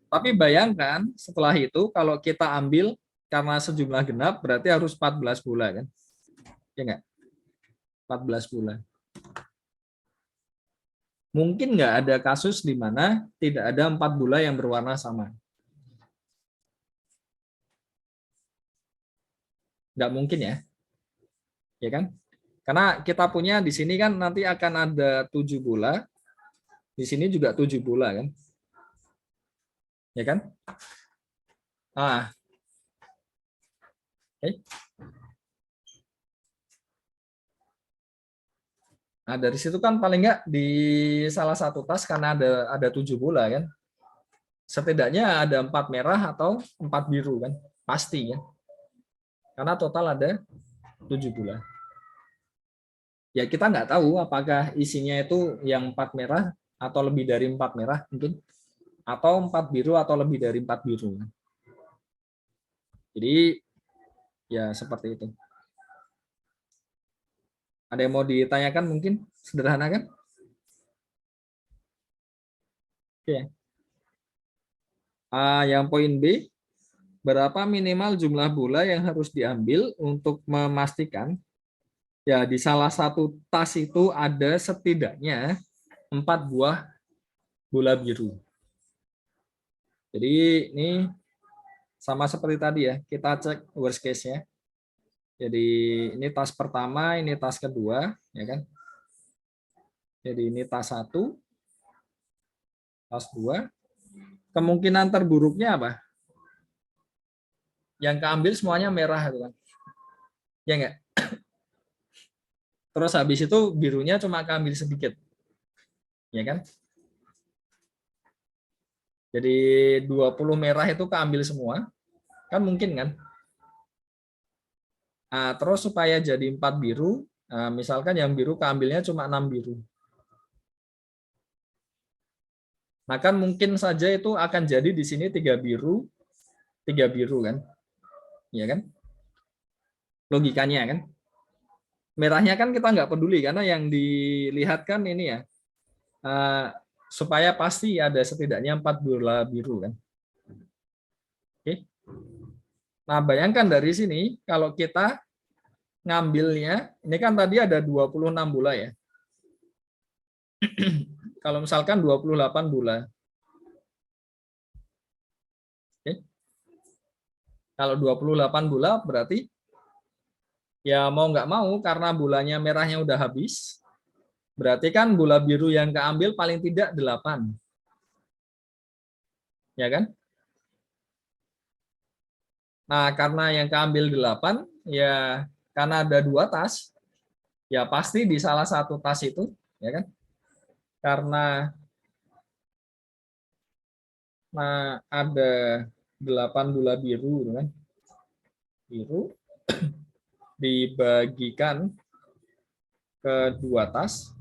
Tapi bayangkan setelah itu kalau kita ambil karena sejumlah genap berarti harus 14 bola kan? Ya nggak? 14 bola. Mungkin nggak ada kasus di mana tidak ada 4 bola yang berwarna sama. Nggak mungkin ya. Ya kan? Karena kita punya di sini kan nanti akan ada 7 bola. Di sini juga 7 bola kan? Ya kan? Okay. Nah, dari situ kan paling nggak di salah satu tas karena ada 7 bola kan. Setidaknya ada 4 merah atau 4 biru kan. Pasti kan. Karena total ada 7 bola. Ya kita nggak tahu apakah isinya itu yang 4 merah atau lebih dari 4 merah mungkin, atau 4 biru atau lebih dari 4 biru. Jadi ya seperti itu. Ada yang mau ditanyakan mungkin? Sederhana kan? Oke. Yang poin B, berapa minimal jumlah bola yang harus diambil untuk memastikan ya di salah satu tas itu ada setidaknya 4 buah bola biru. Jadi ini sama seperti tadi ya, kita cek worst case-nya. Jadi ini tas pertama, ini tas kedua, ya kan? Jadi ini tas 1, tas 2. Kemungkinan terburuknya apa? Yang keambil semuanya merah itu kan. Ya enggak? Terus habis itu birunya cuma keambil sedikit. Ya kan? Jadi 20 merah itu keambil semua. Kan mungkin kan? Nah, terus supaya jadi 4 biru, misalkan yang biru keambilnya cuma 6 biru. Nah, kan mungkin saja itu akan jadi di sini 3 biru kan? Ya kan? Logikanya kan? Merahnya kan kita nggak peduli karena yang dilihat kan ini ya, supaya pasti ada setidaknya 4 bola biru kan. Oke. Nah, bayangkan dari sini kalau kita ngambilnya, ini kan tadi ada 26 bola ya. Kalau misalkan 28 bola. Oke. Kalau 28 bola berarti ya mau nggak mau karena bolanya merahnya udah habis, berarti kan bola biru yang keambil paling tidak 8. Ya kan? Nah, karena yang keambil 8, ya karena ada 2 tas, ya pasti di salah satu tas itu, ya kan? Karena ada 8 bola biru, kan? Biru. dibagikan ke 2 tas,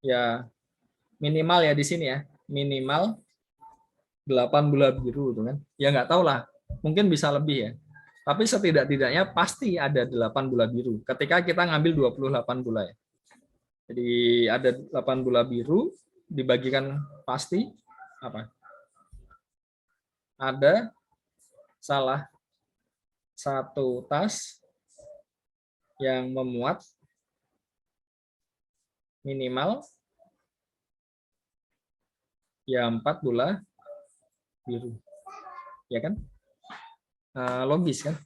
ya minimal ya di sini ya, minimal 8 bola biru itu kan. Ya nggak tahu lah, mungkin bisa lebih ya. Tapi setidak-tidaknya pasti ada 8 bola biru ketika kita ngambil 28 bola ya. Jadi ada 8 bola biru dibagikan pasti apa? Ada salah satu tas yang memuat minimal ya 4 bola biru. Ya kan? Logis kan?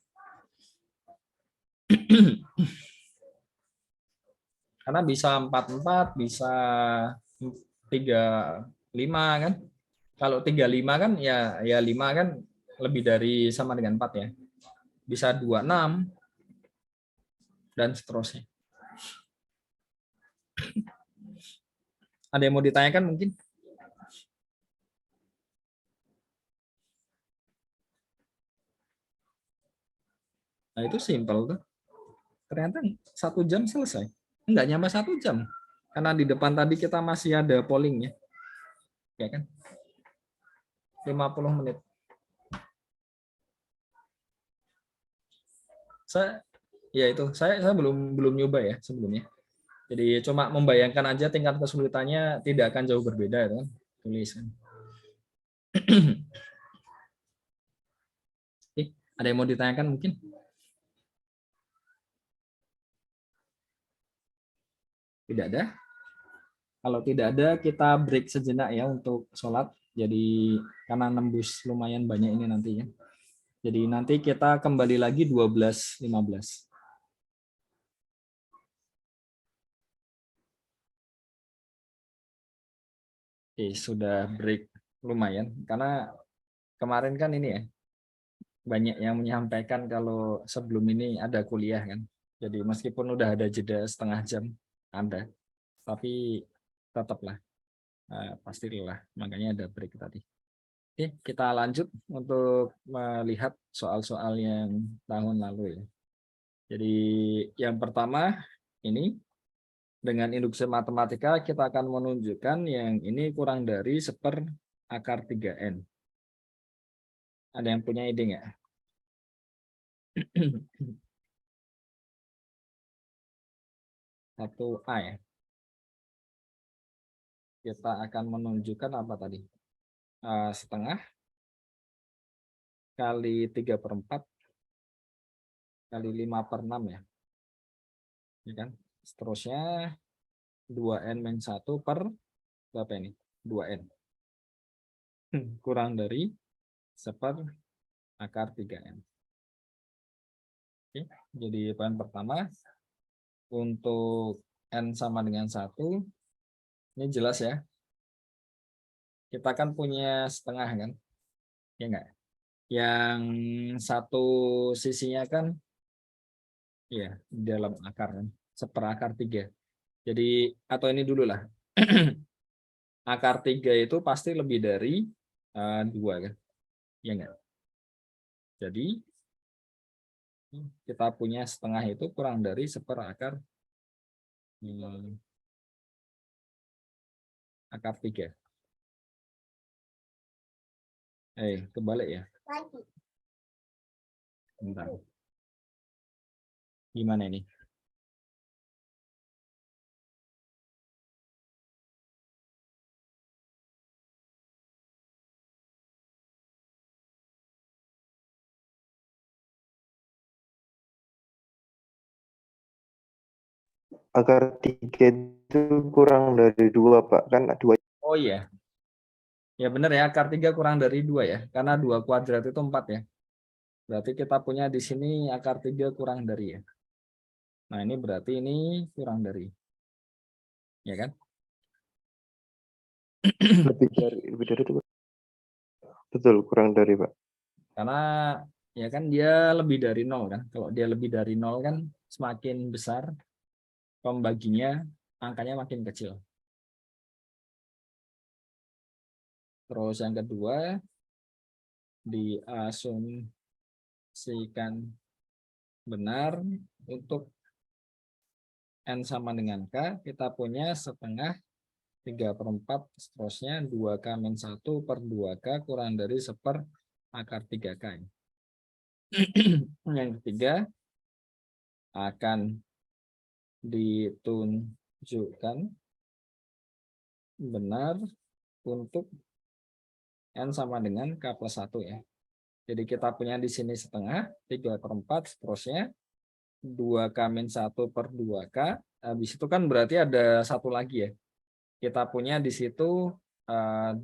Karena bisa 44, bisa 35 kan? Kalau 35 kan ya 5 kan lebih dari sama dengan 4 ya. Bisa 26 dan seterusnya. Ada yang mau ditanyakan mungkin? Nah itu simpel tuh. Ternyata 1 jam selesai. Enggak nyampe 1 jam. Karena di depan tadi kita masih ada pollingnya. Ya kan? 50 menit. Saya belum nyoba ya sebelumnya. Jadi cuma membayangkan aja tingkat kesulitannya tidak akan jauh berbeda kan. Tulis kan. Ada yang mau ditanyakan mungkin? Tidak ada? Kalau tidak ada, kita break sejenak ya untuk sholat. Jadi karena nembus lumayan banyak ini nantinya. Jadi nanti kita kembali lagi 12.15. Oke, sudah break lumayan. Karena kemarin kan ini ya, banyak yang menyampaikan kalau sebelum ini ada kuliah kan. Jadi meskipun udah ada jeda setengah jam, ada. Tapi tetaplah, pasti lelah. Makanya ada break tadi. Oke, kita lanjut untuk melihat soal-soal yang tahun lalu ya. Jadi yang pertama ini dengan induksi matematika kita akan menunjukkan yang ini kurang dari 1/3n. Ada yang punya ide nggak? Satu A ya. Kita akan menunjukkan apa tadi? Setengah kali 3/4 kali 5/6 ya. Ya kan? Seterusnya 2n-1 per berapa ini? 2n. Kurang dari 1/3n. Oke, jadi poin pertama untuk n sama dengan 1. Ini jelas ya. Kita kan punya setengah kan? Ya enggak? Yang satu sisinya kan ya di dalam akar kan, 1/3. Jadi atau ini dulu lah. Akar 3 itu pasti lebih dari 2 kan? Ya enggak? Jadi kita punya setengah itu kurang dari 1/3 akar 3. Kebalik ya. Bentar. Gimana ini? Akar 3 itu kurang dari 2, Pak. Kan 2. Oh iya. Ya benar ya, akar 3 kurang dari 2 ya. Karena 2 kuadrat itu 4 ya. Berarti kita punya di sini akar 3 kurang dari ya. Nah ini berarti ini kurang dari. Ya kan? Lebih dari itu. Betul, kurang dari, Pak. Karena ya kan dia lebih dari 0 kan. Kalau dia lebih dari 0 kan semakin besar pembaginya, angkanya makin kecil. Terus yang kedua, diasumsikan benar. Untuk N sama dengan K, kita punya setengah 3/4, seterusnya 2K-1/2K kurang dari 1/akar 3K. Yang ketiga, akan ditunjukkan benar untuk N sama dengan K+1 ya. Jadi kita punya di sini setengah, 3/4, seterusnya 2K-1/2K. Habis itu kan berarti ada satu lagi ya. Kita punya di situ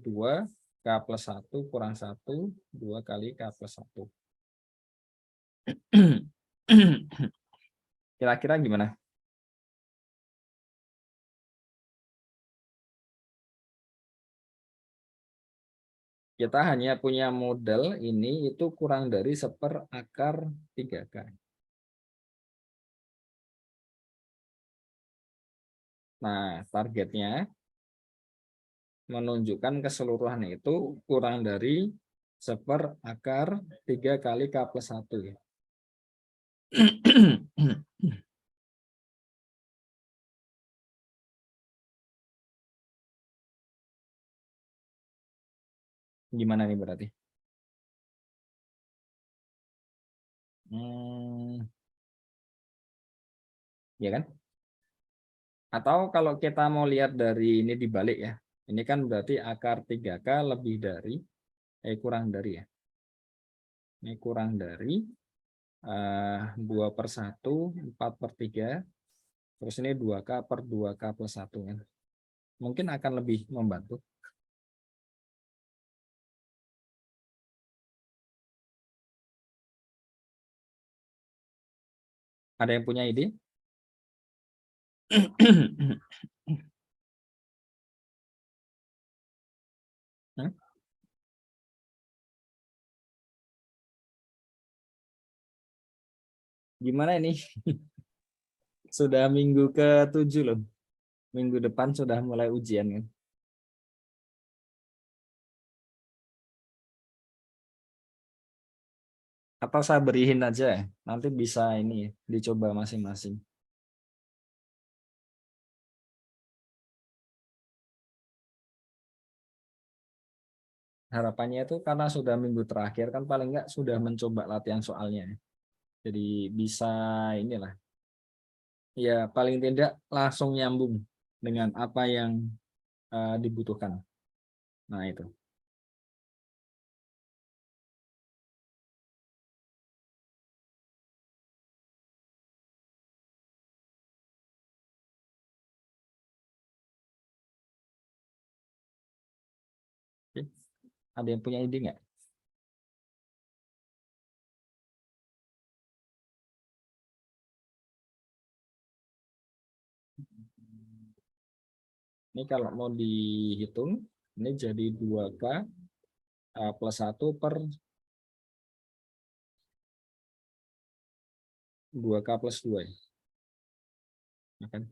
2K+1 kurang 1, 2 kali K+1. Kira-kira gimana? Kita hanya punya model ini itu kurang dari 1/akar 3K. Nah, targetnya menunjukkan keseluruhan itu kurang dari 1/akar 3 kali K+1 ya. Gimana nih berarti? Ya kan? Atau kalau kita mau lihat dari ini dibalik ya. Ini kan berarti akar 3K lebih dari, kurang dari ya. Ini kurang dari 2/1, 4/3. Terus ini 2K/2K+1 kan. Mungkin akan lebih membantu. Ada yang punya ide? Hah? Gimana ini? Sudah minggu ke-7 loh. Minggu depan sudah mulai ujian kan. Atau saya beriin aja ya. Nanti bisa ini ya, dicoba masing-masing. Harapannya itu karena sudah minggu terakhir kan paling nggak sudah mencoba latihan soalnya. Jadi bisa inilah. Ya paling tidak langsung nyambung dengan apa yang dibutuhkan. Nah itu. Oke. Ada yang punya ide nggak? Ini kalau mau dihitung, ini jadi 2K plus 1 per 2K plus 2 ya. Ya kan?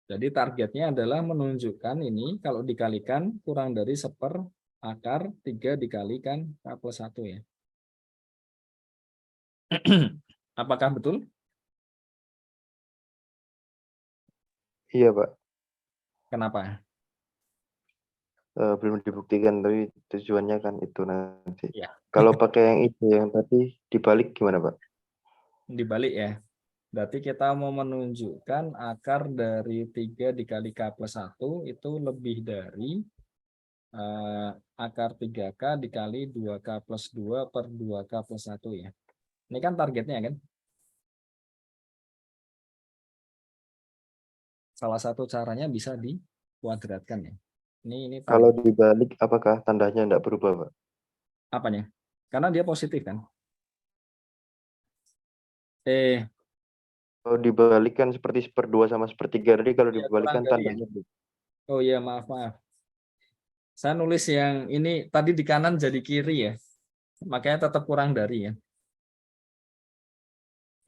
Jadi targetnya adalah menunjukkan ini kalau dikalikan kurang dari 1/akar 3 dikalikan K+1 ya. Apakah betul? Iya, Pak. Kenapa? Belum dibuktikan, tapi tujuannya kan itu nanti. Ya, Kalau pakai yang itu, yang tadi dibalik gimana, Pak? dibalik ya. Berarti kita mau menunjukkan akar dari 3 dikali K+1 itu lebih dari akar 3K dikali 2K plus 2 per 2K plus 1 ya. Ini kan targetnya kan. Salah satu caranya bisa dikuadratkan ya. Ini Kalau target. dibalik, apakah tandanya tidak berubah, Pak? Apanya? Karena dia positif kan. Kalau dibalikan seperti 1/2 sama 1/3 tadi, kalau Ya kurang dibalikan dari ya. tandanya berubah. Oh iya, maaf. Saya nulis yang ini tadi di kanan jadi kiri ya. Makanya tetap kurang dari ya.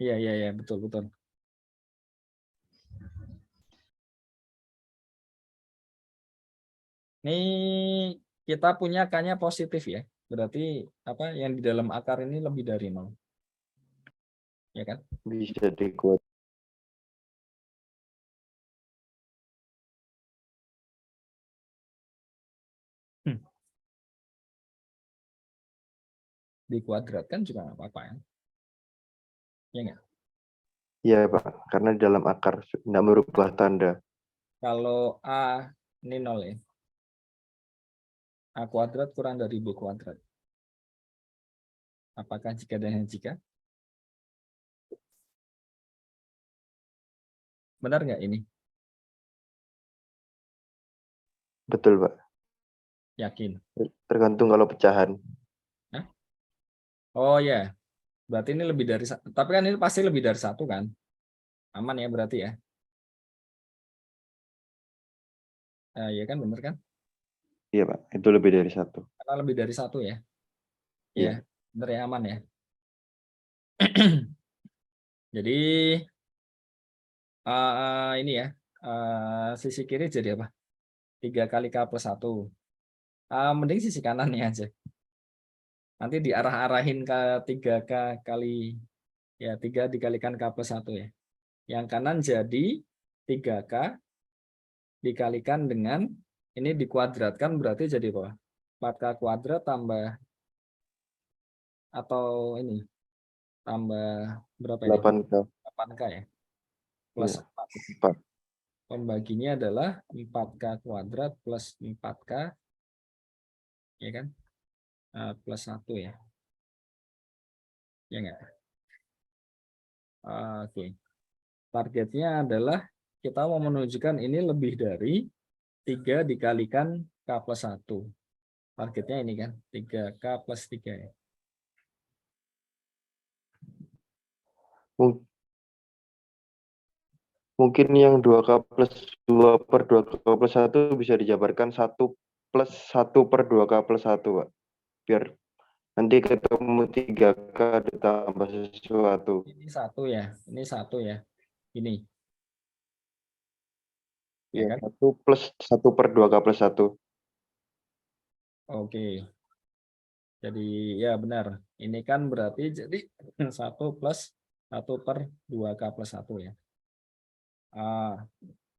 Iya, betul. Ini kita punya K-nya positif ya. Berarti apa yang di dalam akar ini lebih dari 0. Ya kan? Bisa dikuat. Dikuadratkan juga nggak apa-apa ya. Ya nggak? Iya, Pak. Karena di dalam akar tidak merubah tanda. Kalau A ini 0 ya. A kuadrat kurang dari B kuadrat. Apakah jika dan jika? Benar nggak ini? Betul, Pak. Yakin? Tergantung kalau pecahan. Hah? Oh ya, berarti ini lebih dari satu. Tapi kan ini pasti lebih dari satu kan? Aman ya berarti ya? Ya kan benar kan? Iya, Pak. Itu lebih dari satu. Karena lebih dari satu ya? Iya. Ya, benar ya, aman ya. Jadi ini ya, sisi kiri jadi apa? 3 kali K plus 1. Mending sisi kanannya aja. Nanti diarah-arahin ke 3K kali, ya 3 dikalikan K plus 1 ya. Yang kanan jadi 3K dikalikan dengan, ini dikuadratkan berarti jadi apa? 4K kuadrat tambah, atau ini, tambah berapa ini? 8K. 8K ya? Plus Iya. 4. 4. Pembaginya adalah 4K kuadrat plus 4K, ya kan? Plus 1 ya. Ya enggak? Oke. Targetnya adalah kita mau menunjukkan ini lebih dari 3 dikalikan K plus 1. Targetnya ini kan, 3K plus 3 ya. Mungkin yang 2K plus 2 per 2K plus 1 bisa dijabarkan 1 plus 1 per 2K plus 1, Pak. Biar nanti ketemu 3K ditambah sesuatu. Ini 1 ya, ini 1 ya. Ini. Ya Ya, kan? 1 plus 1 per 2K plus 1. Oke. Jadi ya benar. Ini kan berarti jadi 1 plus 1 per 2K plus 1 ya.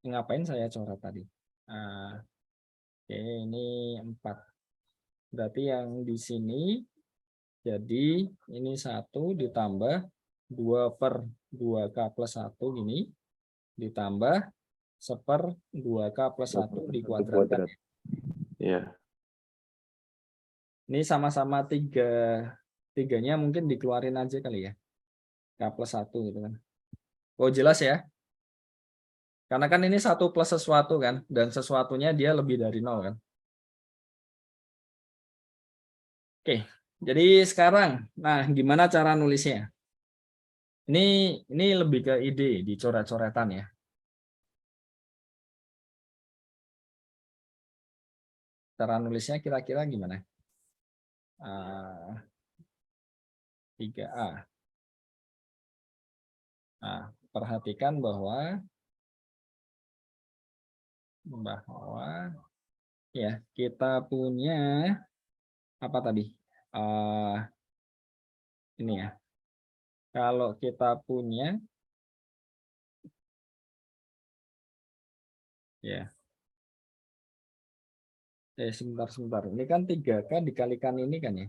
Ngapain saya coret tadi? Oke, ini 4. Berarti yang di sini jadi ini 1 ditambah 2 per 2K plus 1 gini, ditambah 1/2K plus 1 dikuadratkan. Kuadrat. Ya. Ini sama-sama 3-nya mungkin dikeluarin aja kali ya. K plus 1 gitu kan. Oh jelas ya. Karena kan ini 1 plus sesuatu kan. Dan sesuatunya dia lebih dari 0 kan. Oke. Jadi sekarang, nah gimana cara nulisnya? Ini lebih ke ide di coret-coretan ya. Cara nulisnya kira-kira gimana? 3A. Nah, perhatikan bahwa ya kita punya apa tadi? Ini ya. Kalau kita punya ya. Sebentar. Ini kan 3K dikalikan ini kan ya.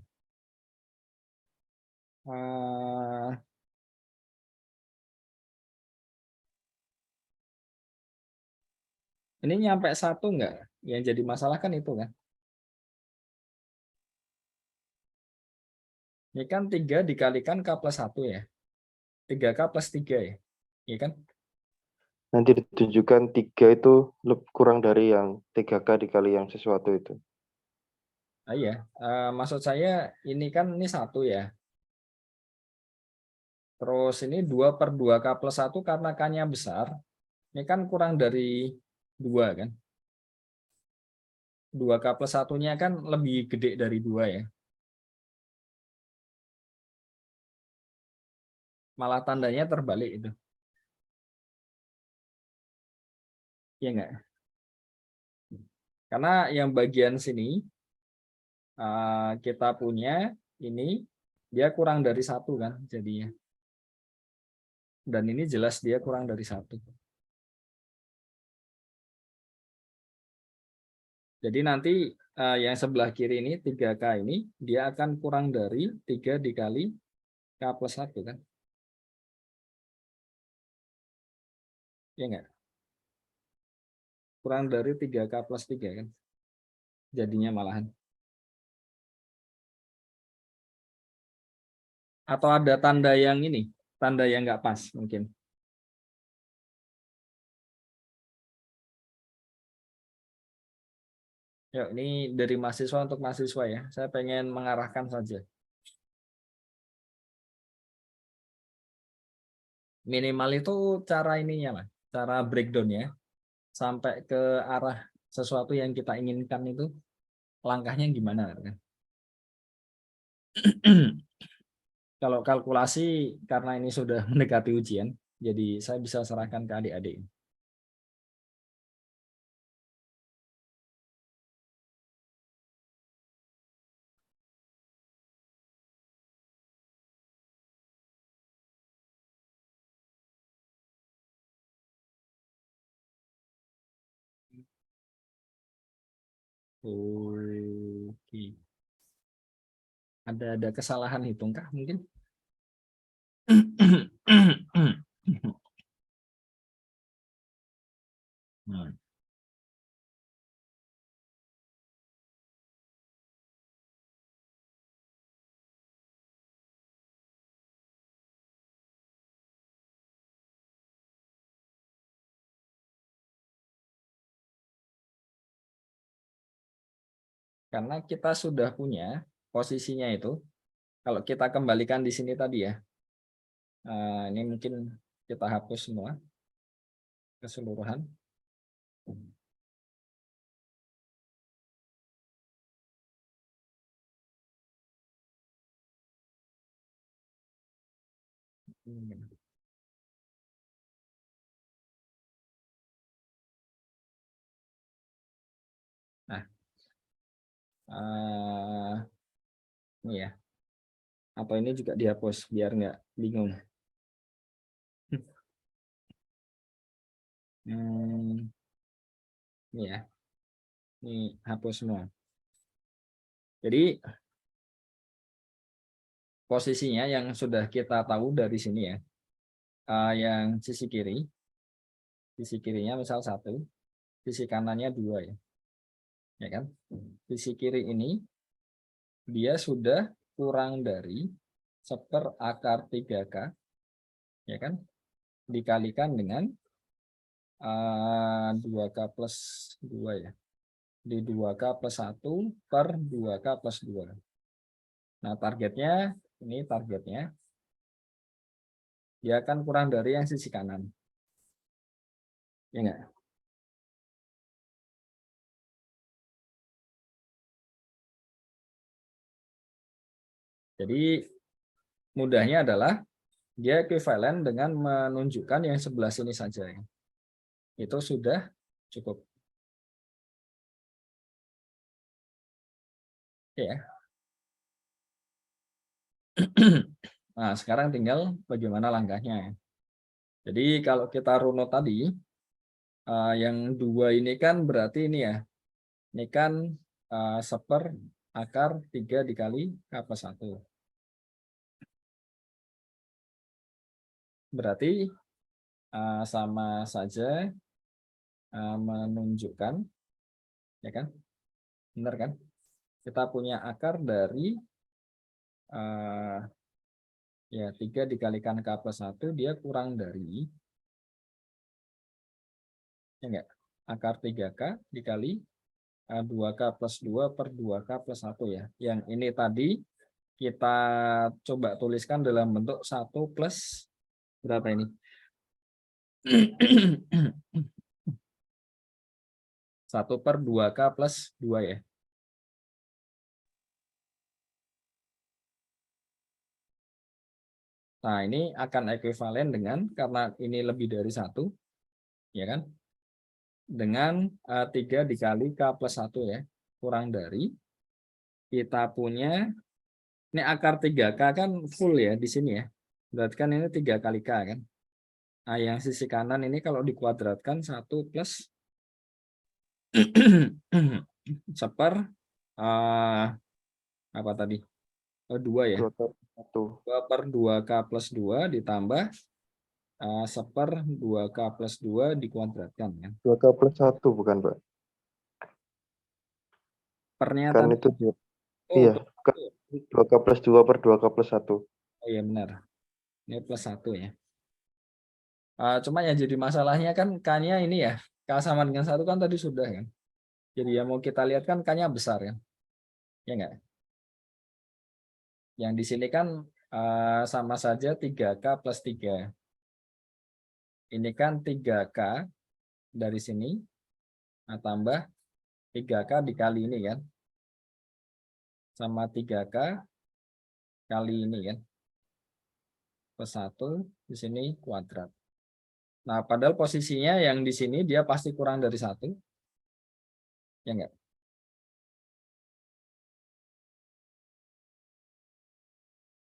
Ini nyampe 1 enggak? Yang jadi masalah kan itu kan. Ini kan 3 dikalikan K plus 1 ya. 3K plus 3 ya. Iya kan? Nanti ditunjukkan 3 itu kurang dari yang 3K dikali yang sesuatu itu. Iya. Maksud saya ini kan ini 1 ya. Terus ini 2 per 2K plus 1 karena K-nya besar. Ini kan kurang dari 2 kan. 2K plus 1-nya kan lebih gede dari 2 ya. Malah tandanya terbalik itu. Iya enggak? Karena yang bagian sini kita punya ini dia kurang dari 1 kan jadinya. Dan ini jelas dia kurang dari 1. Jadi nanti yang sebelah kiri ini 3K ini dia akan kurang dari 3 dikali K plus 1 kan. Ya enggak? Kurang dari 3K plus 3 kan. Jadinya malahan. Atau ada tanda yang ini, tanda yang nggak pas mungkin. Yuk, ini dari mahasiswa untuk mahasiswa ya. Saya pengen mengarahkan saja. Minimal itu cara ininya lah, cara breakdown ya. Sampai ke arah sesuatu yang kita inginkan itu langkahnya gimana kan? Kalau kalkulasi karena ini sudah mendekati ujian, jadi saya bisa serahkan ke adik-adik. Oke. Ada kesalahan hitung kah mungkin? Karena kita sudah punya posisinya itu, kalau kita kembalikan di sini tadi ya, ini mungkin kita hapus semua keseluruhan. Nah, ini ya, atau ini juga dihapus biar nggak bingung. Ini ya, ini hapus semua. Jadi posisinya yang sudah kita tahu dari sini ya, yang sisi kirinya misal 1, sisi kanannya 2 ya kan? Sisi kiri ini dia sudah kurang dari 1/akar 3K, ya kan? Dikalikan dengan 2K plus 2 ya. Di 2K plus 1 per 2K plus 2. Nah, targetnya, ini targetnya, dia akan kurang dari yang sisi kanan. Ya enggak? Jadi, mudahnya adalah dia ekuivalen dengan menunjukkan yang sebelah sini saja. Itu sudah cukup. Ya. Nah, sekarang tinggal bagaimana langkahnya. Jadi kalau kita runut tadi, yang 2 ini kan berarti ini ya, ini kan 1/akar 3 dikali K plus 1. Berarti sama saja menunjukkan, ya kan? Benar kan? Kita punya akar dari ya 3 dikalikan K plus 1, dia kurang dari, ya enggak? Akar 3K dikali 2K plus 2 per 2K plus 1 ya. Yang ini tadi kita coba tuliskan dalam bentuk 1 plus berapa ini? 1 per 2K plus 2 ya. Nah, ini akan ekuivalen dengan, karena ini lebih dari 1, ya kan? Dengan 3 dikali K plus 1 ya, kurang dari kita punya ini akar 3K kan full ya di sini ya. Berarti kan ini 3 kali K kan. Nah, yang sisi kanan ini kalau dikuadratkan 1 plus seper apa tadi? 2 ya. 2 per 2K plus 2 ditambah seper 2K plus 2 dikuadratkan kan. 2K plus 1 bukan, Pak? Pernya Kan tadi. itu Oh, iya, kan 2K plus 2 per 2K plus 1. oh iya benar. Ini plus 1 ya. Cuma yang jadi masalahnya kan K-nya ini ya. K sama dengan 1 kan tadi sudah kan. Jadi yang mau kita lihat kan K-nya besar ya. Ya enggak? Yang di sini kan sama saja 3K plus 3. Ini kan 3K dari sini. Nah, tambah 3K dikali ini kan. Sama 3K kali ini kan. Plus 1 di sini kuadrat. Nah, padahal posisinya yang di sini dia pasti kurang dari 1. Ya enggak?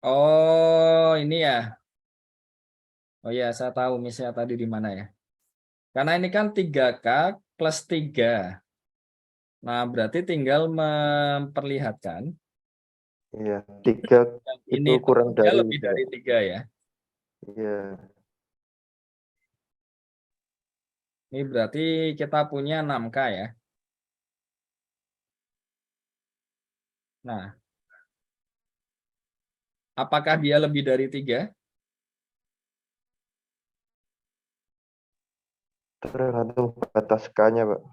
Oh, ini ya. Oh ya, saya tahu misalnya tadi di mana ya. Karena ini kan 3K plus 3. Nah, berarti tinggal memperlihatkan Iya, 3 ini itu kurang tentunya dari lebih dari 3 ya. Iya. Ini berarti kita punya 6K ya. Nah, apakah dia lebih dari 3? Tergantung batas K-nya, Pak.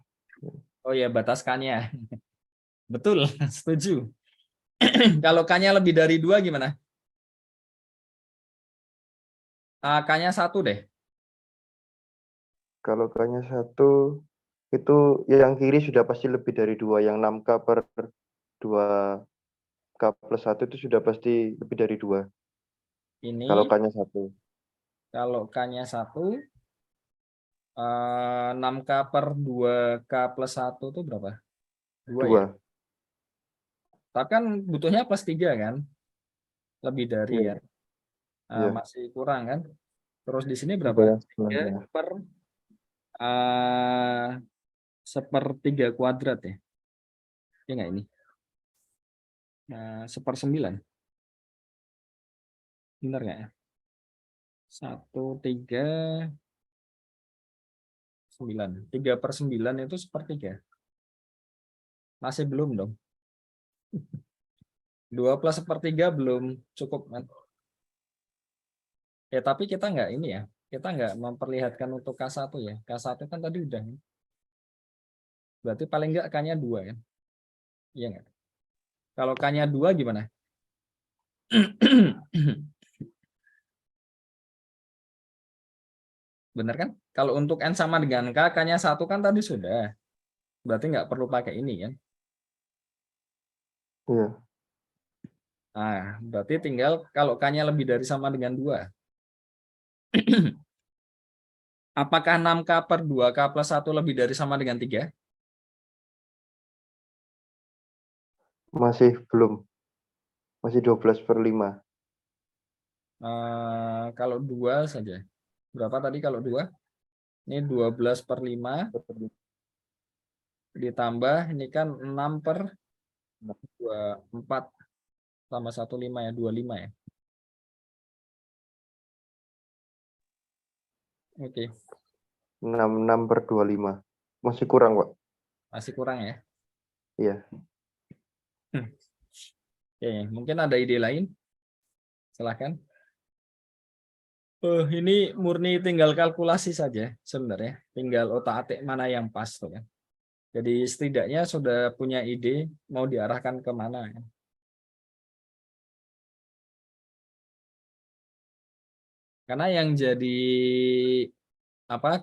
Oh ya, batas K-nya. Betul, setuju. Kalau K-nya lebih dari 2 gimana? K-nya 1 deh. Kalau K-nya 1 itu yang kiri sudah pasti lebih dari 2. Yang 6K per 2K plus 1 itu sudah pasti lebih dari 2. Ini Kalau K-nya 1. kalau K-nya 1, 6K per 2K plus 1 itu berapa? 2 ya. 2. Tapi kan butuhnya plus 3 kan? Lebih dari Iya, kan? iya. Masih kurang kan? Terus di sini Coba berapa? yang 3 sebelahnya. per sepertiga kuadrat ya? Ya nggak ini? 1/9. Benar nggak ya? 1/3/9. 3/9 itu 1/3. Masih belum dong. 2 plus 1/3 belum cukup kan? Ya tapi kita nggak ini ya. Kita nggak memperlihatkan untuk K1 ya. K1 kan tadi udah. Berarti paling nggak K-nya 2 kan? Iya nggak? Kalau K-nya 2 gimana? Benar kan? Kalau untuk N sama dengan K, K-nya 1 kan tadi sudah. Berarti nggak perlu pakai ini kan? Iya. Nah, berarti tinggal kalau K-nya lebih dari sama dengan 2. Apakah 6K per 2K plus 1 lebih dari sama dengan 3? Masih belum. Masih 12/5. Kalau 2 saja. Berapa tadi kalau 2? Ini 12/5 ditambah ini kan 6/24 sama 15 ya, 25 ya. Oke, 66/25. Masih kurang, Pak. masih kurang ya. Iya. Oke, mungkin ada ide lain? Silahkan. Ini murni tinggal kalkulasi saja sebenarnya. Tinggal otak-atik mana yang pas tuh kan. Jadi setidaknya sudah punya ide mau diarahkan ke mana. Kan? Karena yang jadi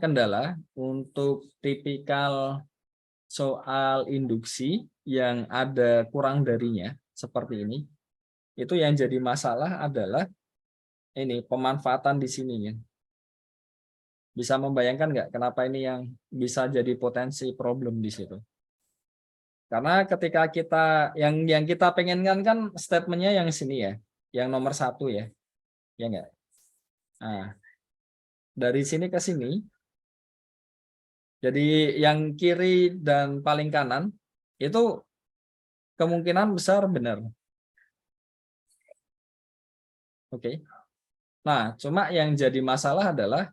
kendala untuk tipikal soal induksi yang ada kurang darinya seperti ini, itu yang jadi masalah adalah ini pemanfaatan di sini ya. Bisa membayangkan nggak kenapa ini yang bisa jadi potensi problem di situ? Karena ketika kita yang kita pengenkan kan statementnya yang sini ya, yang nomor 1 ya, ya enggak? Nah, dari sini ke sini, jadi yang kiri dan paling kanan itu kemungkinan besar benar. Oke. Nah, cuma yang jadi masalah adalah,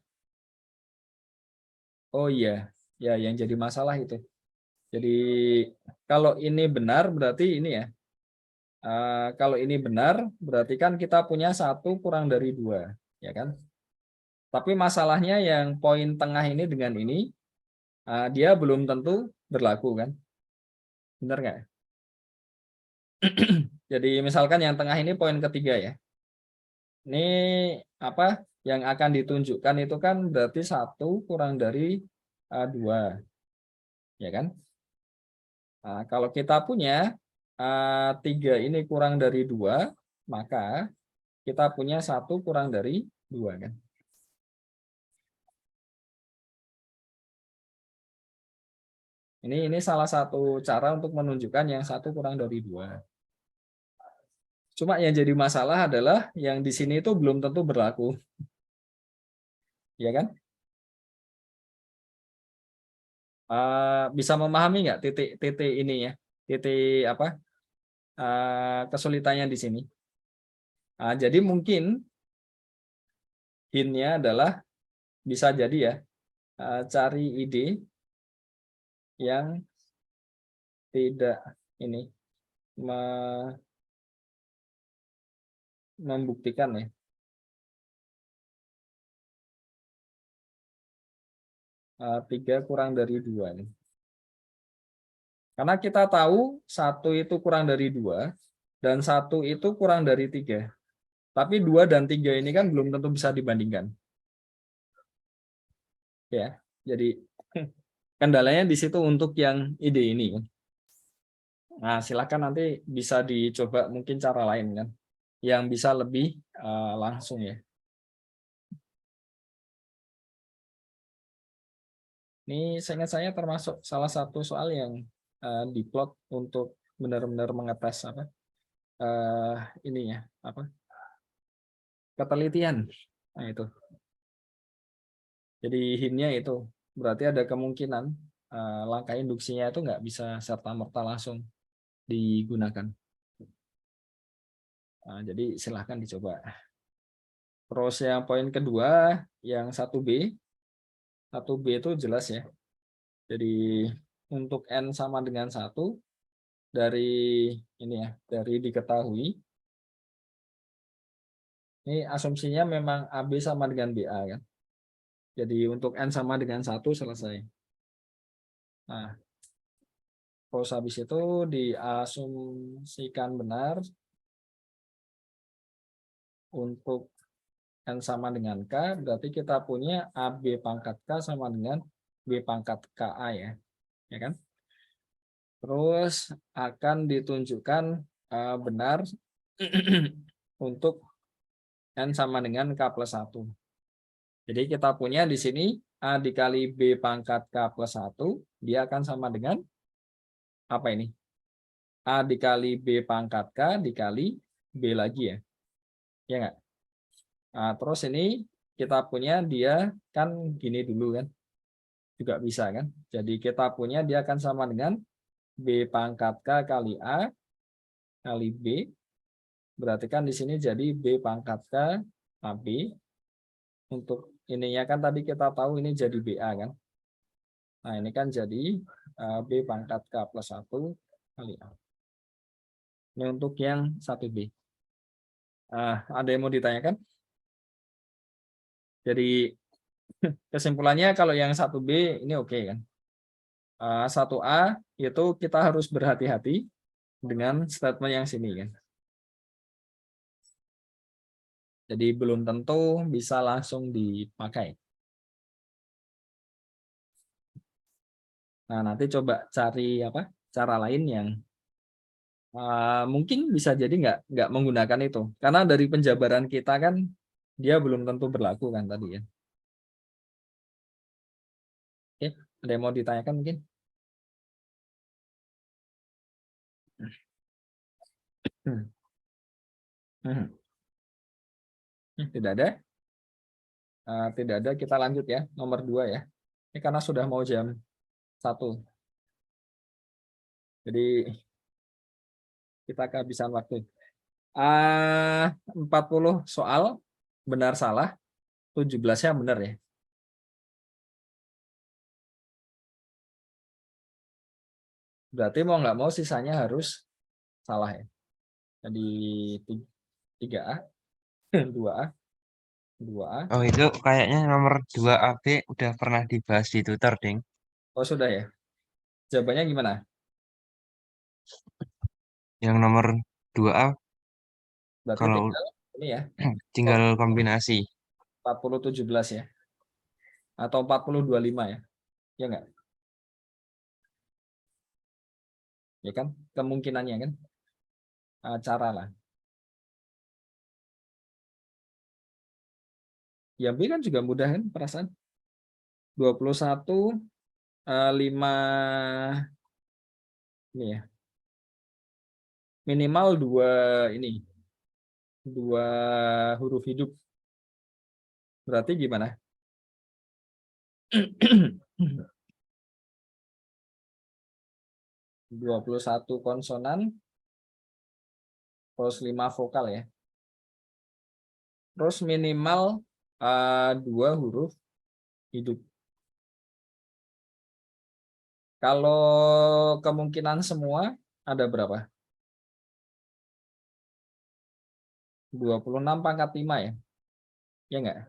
oh iya, ya yang jadi masalah itu. Jadi kalau ini benar berarti ini ya. Kalau ini benar berarti kan kita punya 1 kurang dari 2, ya kan? Tapi masalahnya yang poin tengah ini dengan ini dia belum tentu berlaku kan? Benar nggak? Jadi misalkan yang tengah ini poin ketiga ya. Ini apa yang akan ditunjukkan itu kan berarti 1 kurang dari 2, ya kan? Nah, kalau kita punya 3 ini kurang dari 2, maka kita punya 1 kurang dari 2 kan. Ini salah satu cara untuk menunjukkan yang 1 kurang dari 2. Cuma yang jadi masalah adalah yang di sini itu belum tentu berlaku. Ya kan? Bisa memahami nggak titik-titik ini ya? Titik apa? Kesulitannya di sini. Jadi mungkin hint-nya adalah bisa jadi ya, cari ide yang tidak ini membuktikan ya. Tiga kurang dari 2 nih. Karena kita tahu 1 itu kurang dari 2 dan 1 itu kurang dari 3. Tapi 2 dan 3 ini kan belum tentu bisa dibandingkan. Ya, jadi kendalanya di situ untuk yang ide ini. Nah, silakan nanti bisa dicoba mungkin cara lain kan, yang bisa lebih langsung ya. Ini seingat saya termasuk salah satu soal yang diplot untuk benar-benar mengetes apa ininya apa ketelitian. Nah itu. Jadi hintnya itu berarti ada kemungkinan langkah induksinya itu nggak bisa serta-merta langsung digunakan. Jadi silahkan dicoba. Terus yang poin kedua, yang 1B. 1B itu jelas ya. Jadi untuk N sama dengan 1, dari ini ya, dari diketahui. Ini asumsinya memang AB sama dengan BA kan. Jadi untuk N sama dengan 1 selesai. Nah, terus habis itu diasumsikan benar untuk N sama dengan K, berarti kita punya AB pangkat K sama dengan B pangkat KA ya. Ya kan? Terus akan ditunjukkan benar untuk N sama dengan K plus 1. Jadi kita punya di sini A dikali B pangkat K plus 1, dia akan sama dengan apa ini? A dikali B pangkat K dikali B lagi ya. Ya nggak? Nah, terus ini kita punya dia kan gini dulu kan. Juga bisa kan. Jadi kita punya dia akan sama dengan B pangkat K kali A kali B. Berarti kan di sini jadi B pangkat K AB. Untuk ininya kan tadi kita tahu ini jadi BA kan. Nah ini kan jadi B pangkat K plus 1 kali A. Ini untuk yang 1B. Ada yang mau ditanyakan? Jadi kesimpulannya kalau yang 1B ini oke kan. 1A itu kita harus berhati-hati dengan statement yang sini kan. Jadi belum tentu bisa langsung dipakai. Nah, nanti coba cari apa? Cara lain yang mungkin bisa jadi nggak menggunakan itu. Karena dari penjabaran kita kan dia belum tentu berlaku kan tadi ya. Oke, ada yang mau ditanyakan mungkin? Tidak ada? Tidak ada, kita lanjut ya. Nomor 2 ya. Ini karena sudah mau jam 1. Jadi kita kehabisan waktu. 40 soal, benar salah, 17-nya benar ya. Berarti mau nggak mau sisanya harus salah ya. Jadi 3A, 2A, 2A. Oh, itu kayaknya nomor 2AB udah pernah dibahas di tutor, Ding. Oh sudah ya. Jawabannya gimana? Yang nomor 2A Berarti kalau tinggal ini ya, tinggal kombinasi. 40-17 ya. Atau 40-25 ya. Ya nggak? Ya kan? Kemungkinannya kan? Cara lah. Ya B kan juga mudah kan perasaan. 21 5 ini ya. Minimal 2 ini. 2 huruf hidup. Berarti gimana? 21 konsonan terus 5 vokal ya. Terus minimal 2 huruf hidup. Kalau kemungkinan semua ada berapa? 26 pangkat 5 ya? Ya enggak?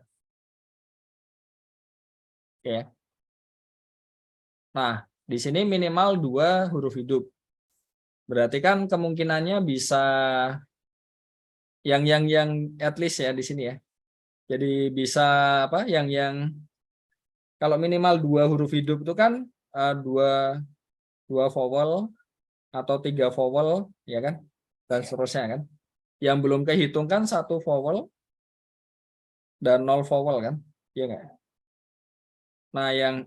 Oke. Nah, di sini minimal 2 huruf hidup. Berarti kan kemungkinannya bisa yang at least ya di sini ya. Jadi bisa apa? Yang kalau minimal 2 huruf hidup itu kan 2 vowel atau 3 vowel ya kan? Dan seterusnya kan. Yang belum kehitung kan 1 vowel dan 0 vowel kan? Iya enggak? Nah, yang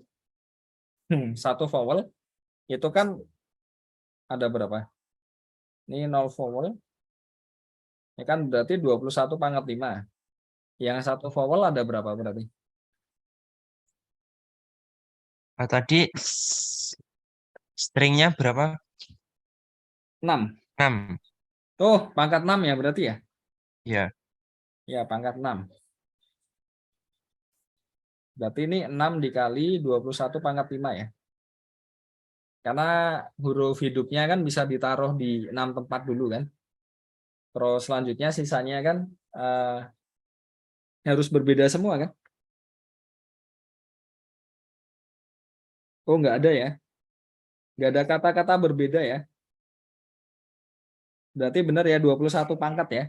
1 vowel itu kan ada berapa? Ini 0 vowel. Ya kan berarti 21 pangkat 5. Yang 1 vowel ada berapa berarti? Tadi stringnya berapa? 6. 6. Oh, pangkat 6 ya berarti ya? Ya. Ya, pangkat 6. Berarti ini 6 dikali 21 pangkat 5 ya. Karena huruf hidupnya kan bisa ditaruh di 6 tempat dulu kan. Terus selanjutnya sisanya kan harus berbeda semua kan. Oh, nggak ada ya. Nggak ada kata-kata berbeda ya. Berarti benar ya 21 pangkat ya.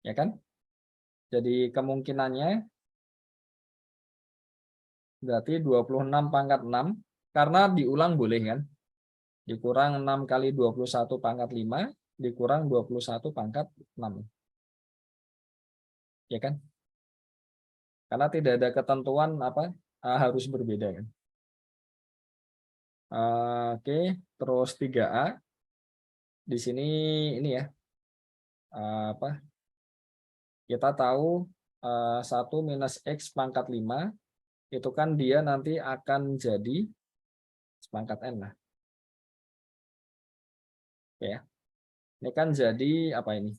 Ya kan? Jadi kemungkinannya berarti 26 pangkat 6. Karena diulang boleh kan. Dikurang 6 kali 21 pangkat 5. Dikurang 21 pangkat 6. Ya kan? Karena tidak ada ketentuan apa harus berbeda kan. Oke, terus 3A. Di sini ini ya. Apa? Kita tahu 1 minus X pangkat 5 itu kan dia nanti akan jadi pangkat N lah. Oke ya. Ini kan jadi apa ini?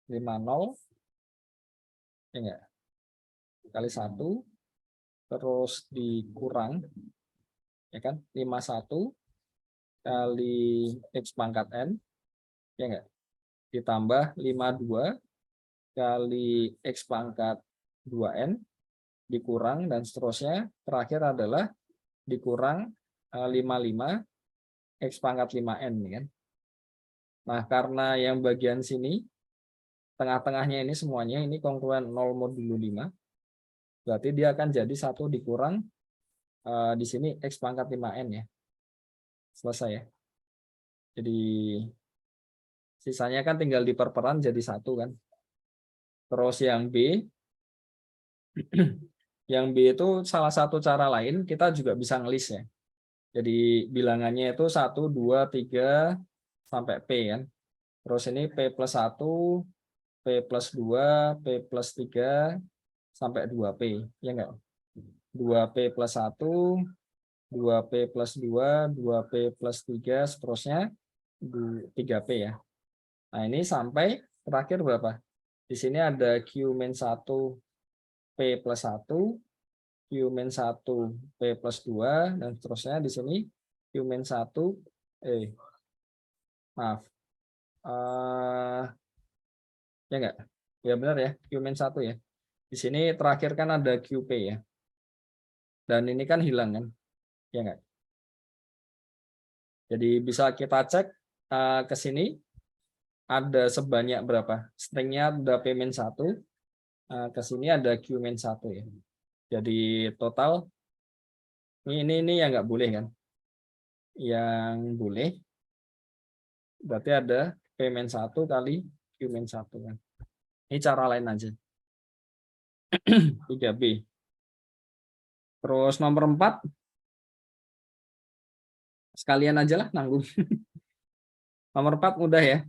50 ya enggak? Kali 1 terus dikurang ya kan? 51 kali X pangkat N ya enggak? Ditambah 52 kali X pangkat 2N dikurang dan seterusnya. Terakhir adalah dikurang 55 X pangkat 5N kan. Nah, karena yang bagian sini tengah-tengahnya ini semuanya ini kongruen 0 modulo 5. Berarti dia akan jadi 1 dikurang di sini X pangkat 5N ya. Selesai ya. Jadi sisanya kan tinggal diperperan jadi 1 kan. Terus yang B yang B itu salah satu cara lain kita juga bisa ngelis ya. Jadi bilangannya itu 1, 2, 3 sampai P kan. Terus ini P plus 1, P plus 2, P plus 3 sampai 2P, ya enggak? 2P plus 1, 2P plus 2, 2P plus 3, seterusnya 3P ya. Nah, ini sampai terakhir berapa? Di sini ada Q min 1, P plus 1, Q min 1, P plus 2, dan seterusnya di sini Q min 1, maaf. Ya enggak? Ya benar ya, Q min 1 ya. Di sini terakhir kan ada QP ya. Dan ini kan hilang kan? Ya enggak? Jadi bisa kita cek ke sini ada sebanyak berapa? Stringnya ada P min 1, ke sini ada Q min 1 ya. Jadi total ini yang nggak boleh kan? Yang boleh berarti ada P min 1 kali Q min 1 kan. Ini cara lain aja. 3B. Terus nomor 4 sekalian aja lah nanggung. Nomor 4 mudah ya.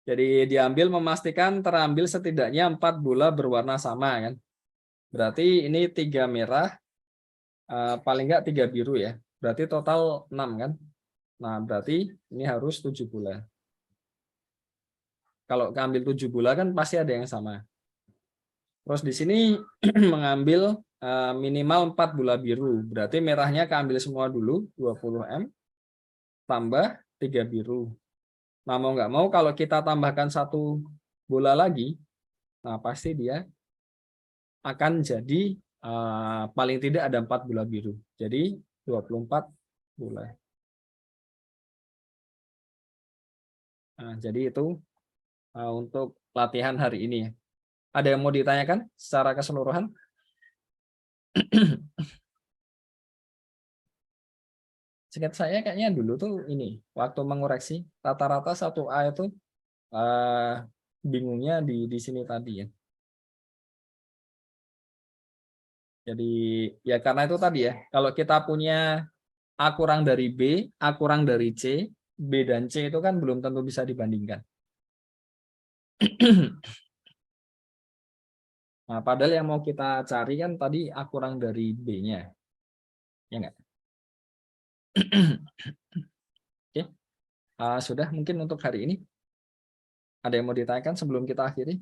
Jadi diambil memastikan terambil setidaknya 4 bola berwarna sama kan. Berarti ini 3 merah, paling enggak 3 biru ya. Berarti total 6 kan. Nah, berarti ini harus 7 bola. Kalau ambil 7 bola kan pasti ada yang sama. Terus di sini mengambil minimal 4 bola biru. Berarti merahnya keambil semua dulu, 20M. Tambah 3 biru. Nah, mau nggak mau kalau kita tambahkan 1 bola lagi, nah pasti dia akan jadi paling tidak ada 4 bola biru. Jadi 24 bola. Nah, jadi itu untuk latihan hari ini ya. Ada yang mau ditanyakan secara keseluruhan? Seingat saya kayaknya dulu tuh ini waktu mengoreksi rata-rata 1A itu bingungnya di sini tadi ya. Jadi ya karena itu tadi ya, kalau kita punya A kurang dari B, A kurang dari C, B dan C itu kan belum tentu bisa dibandingkan. Nah, padahal yang mau kita cari kan tadi A kurang dari B-nya. Ya enggak? Oke. Sudah mungkin untuk hari ini. Ada yang mau ditanyakan sebelum kita akhiri?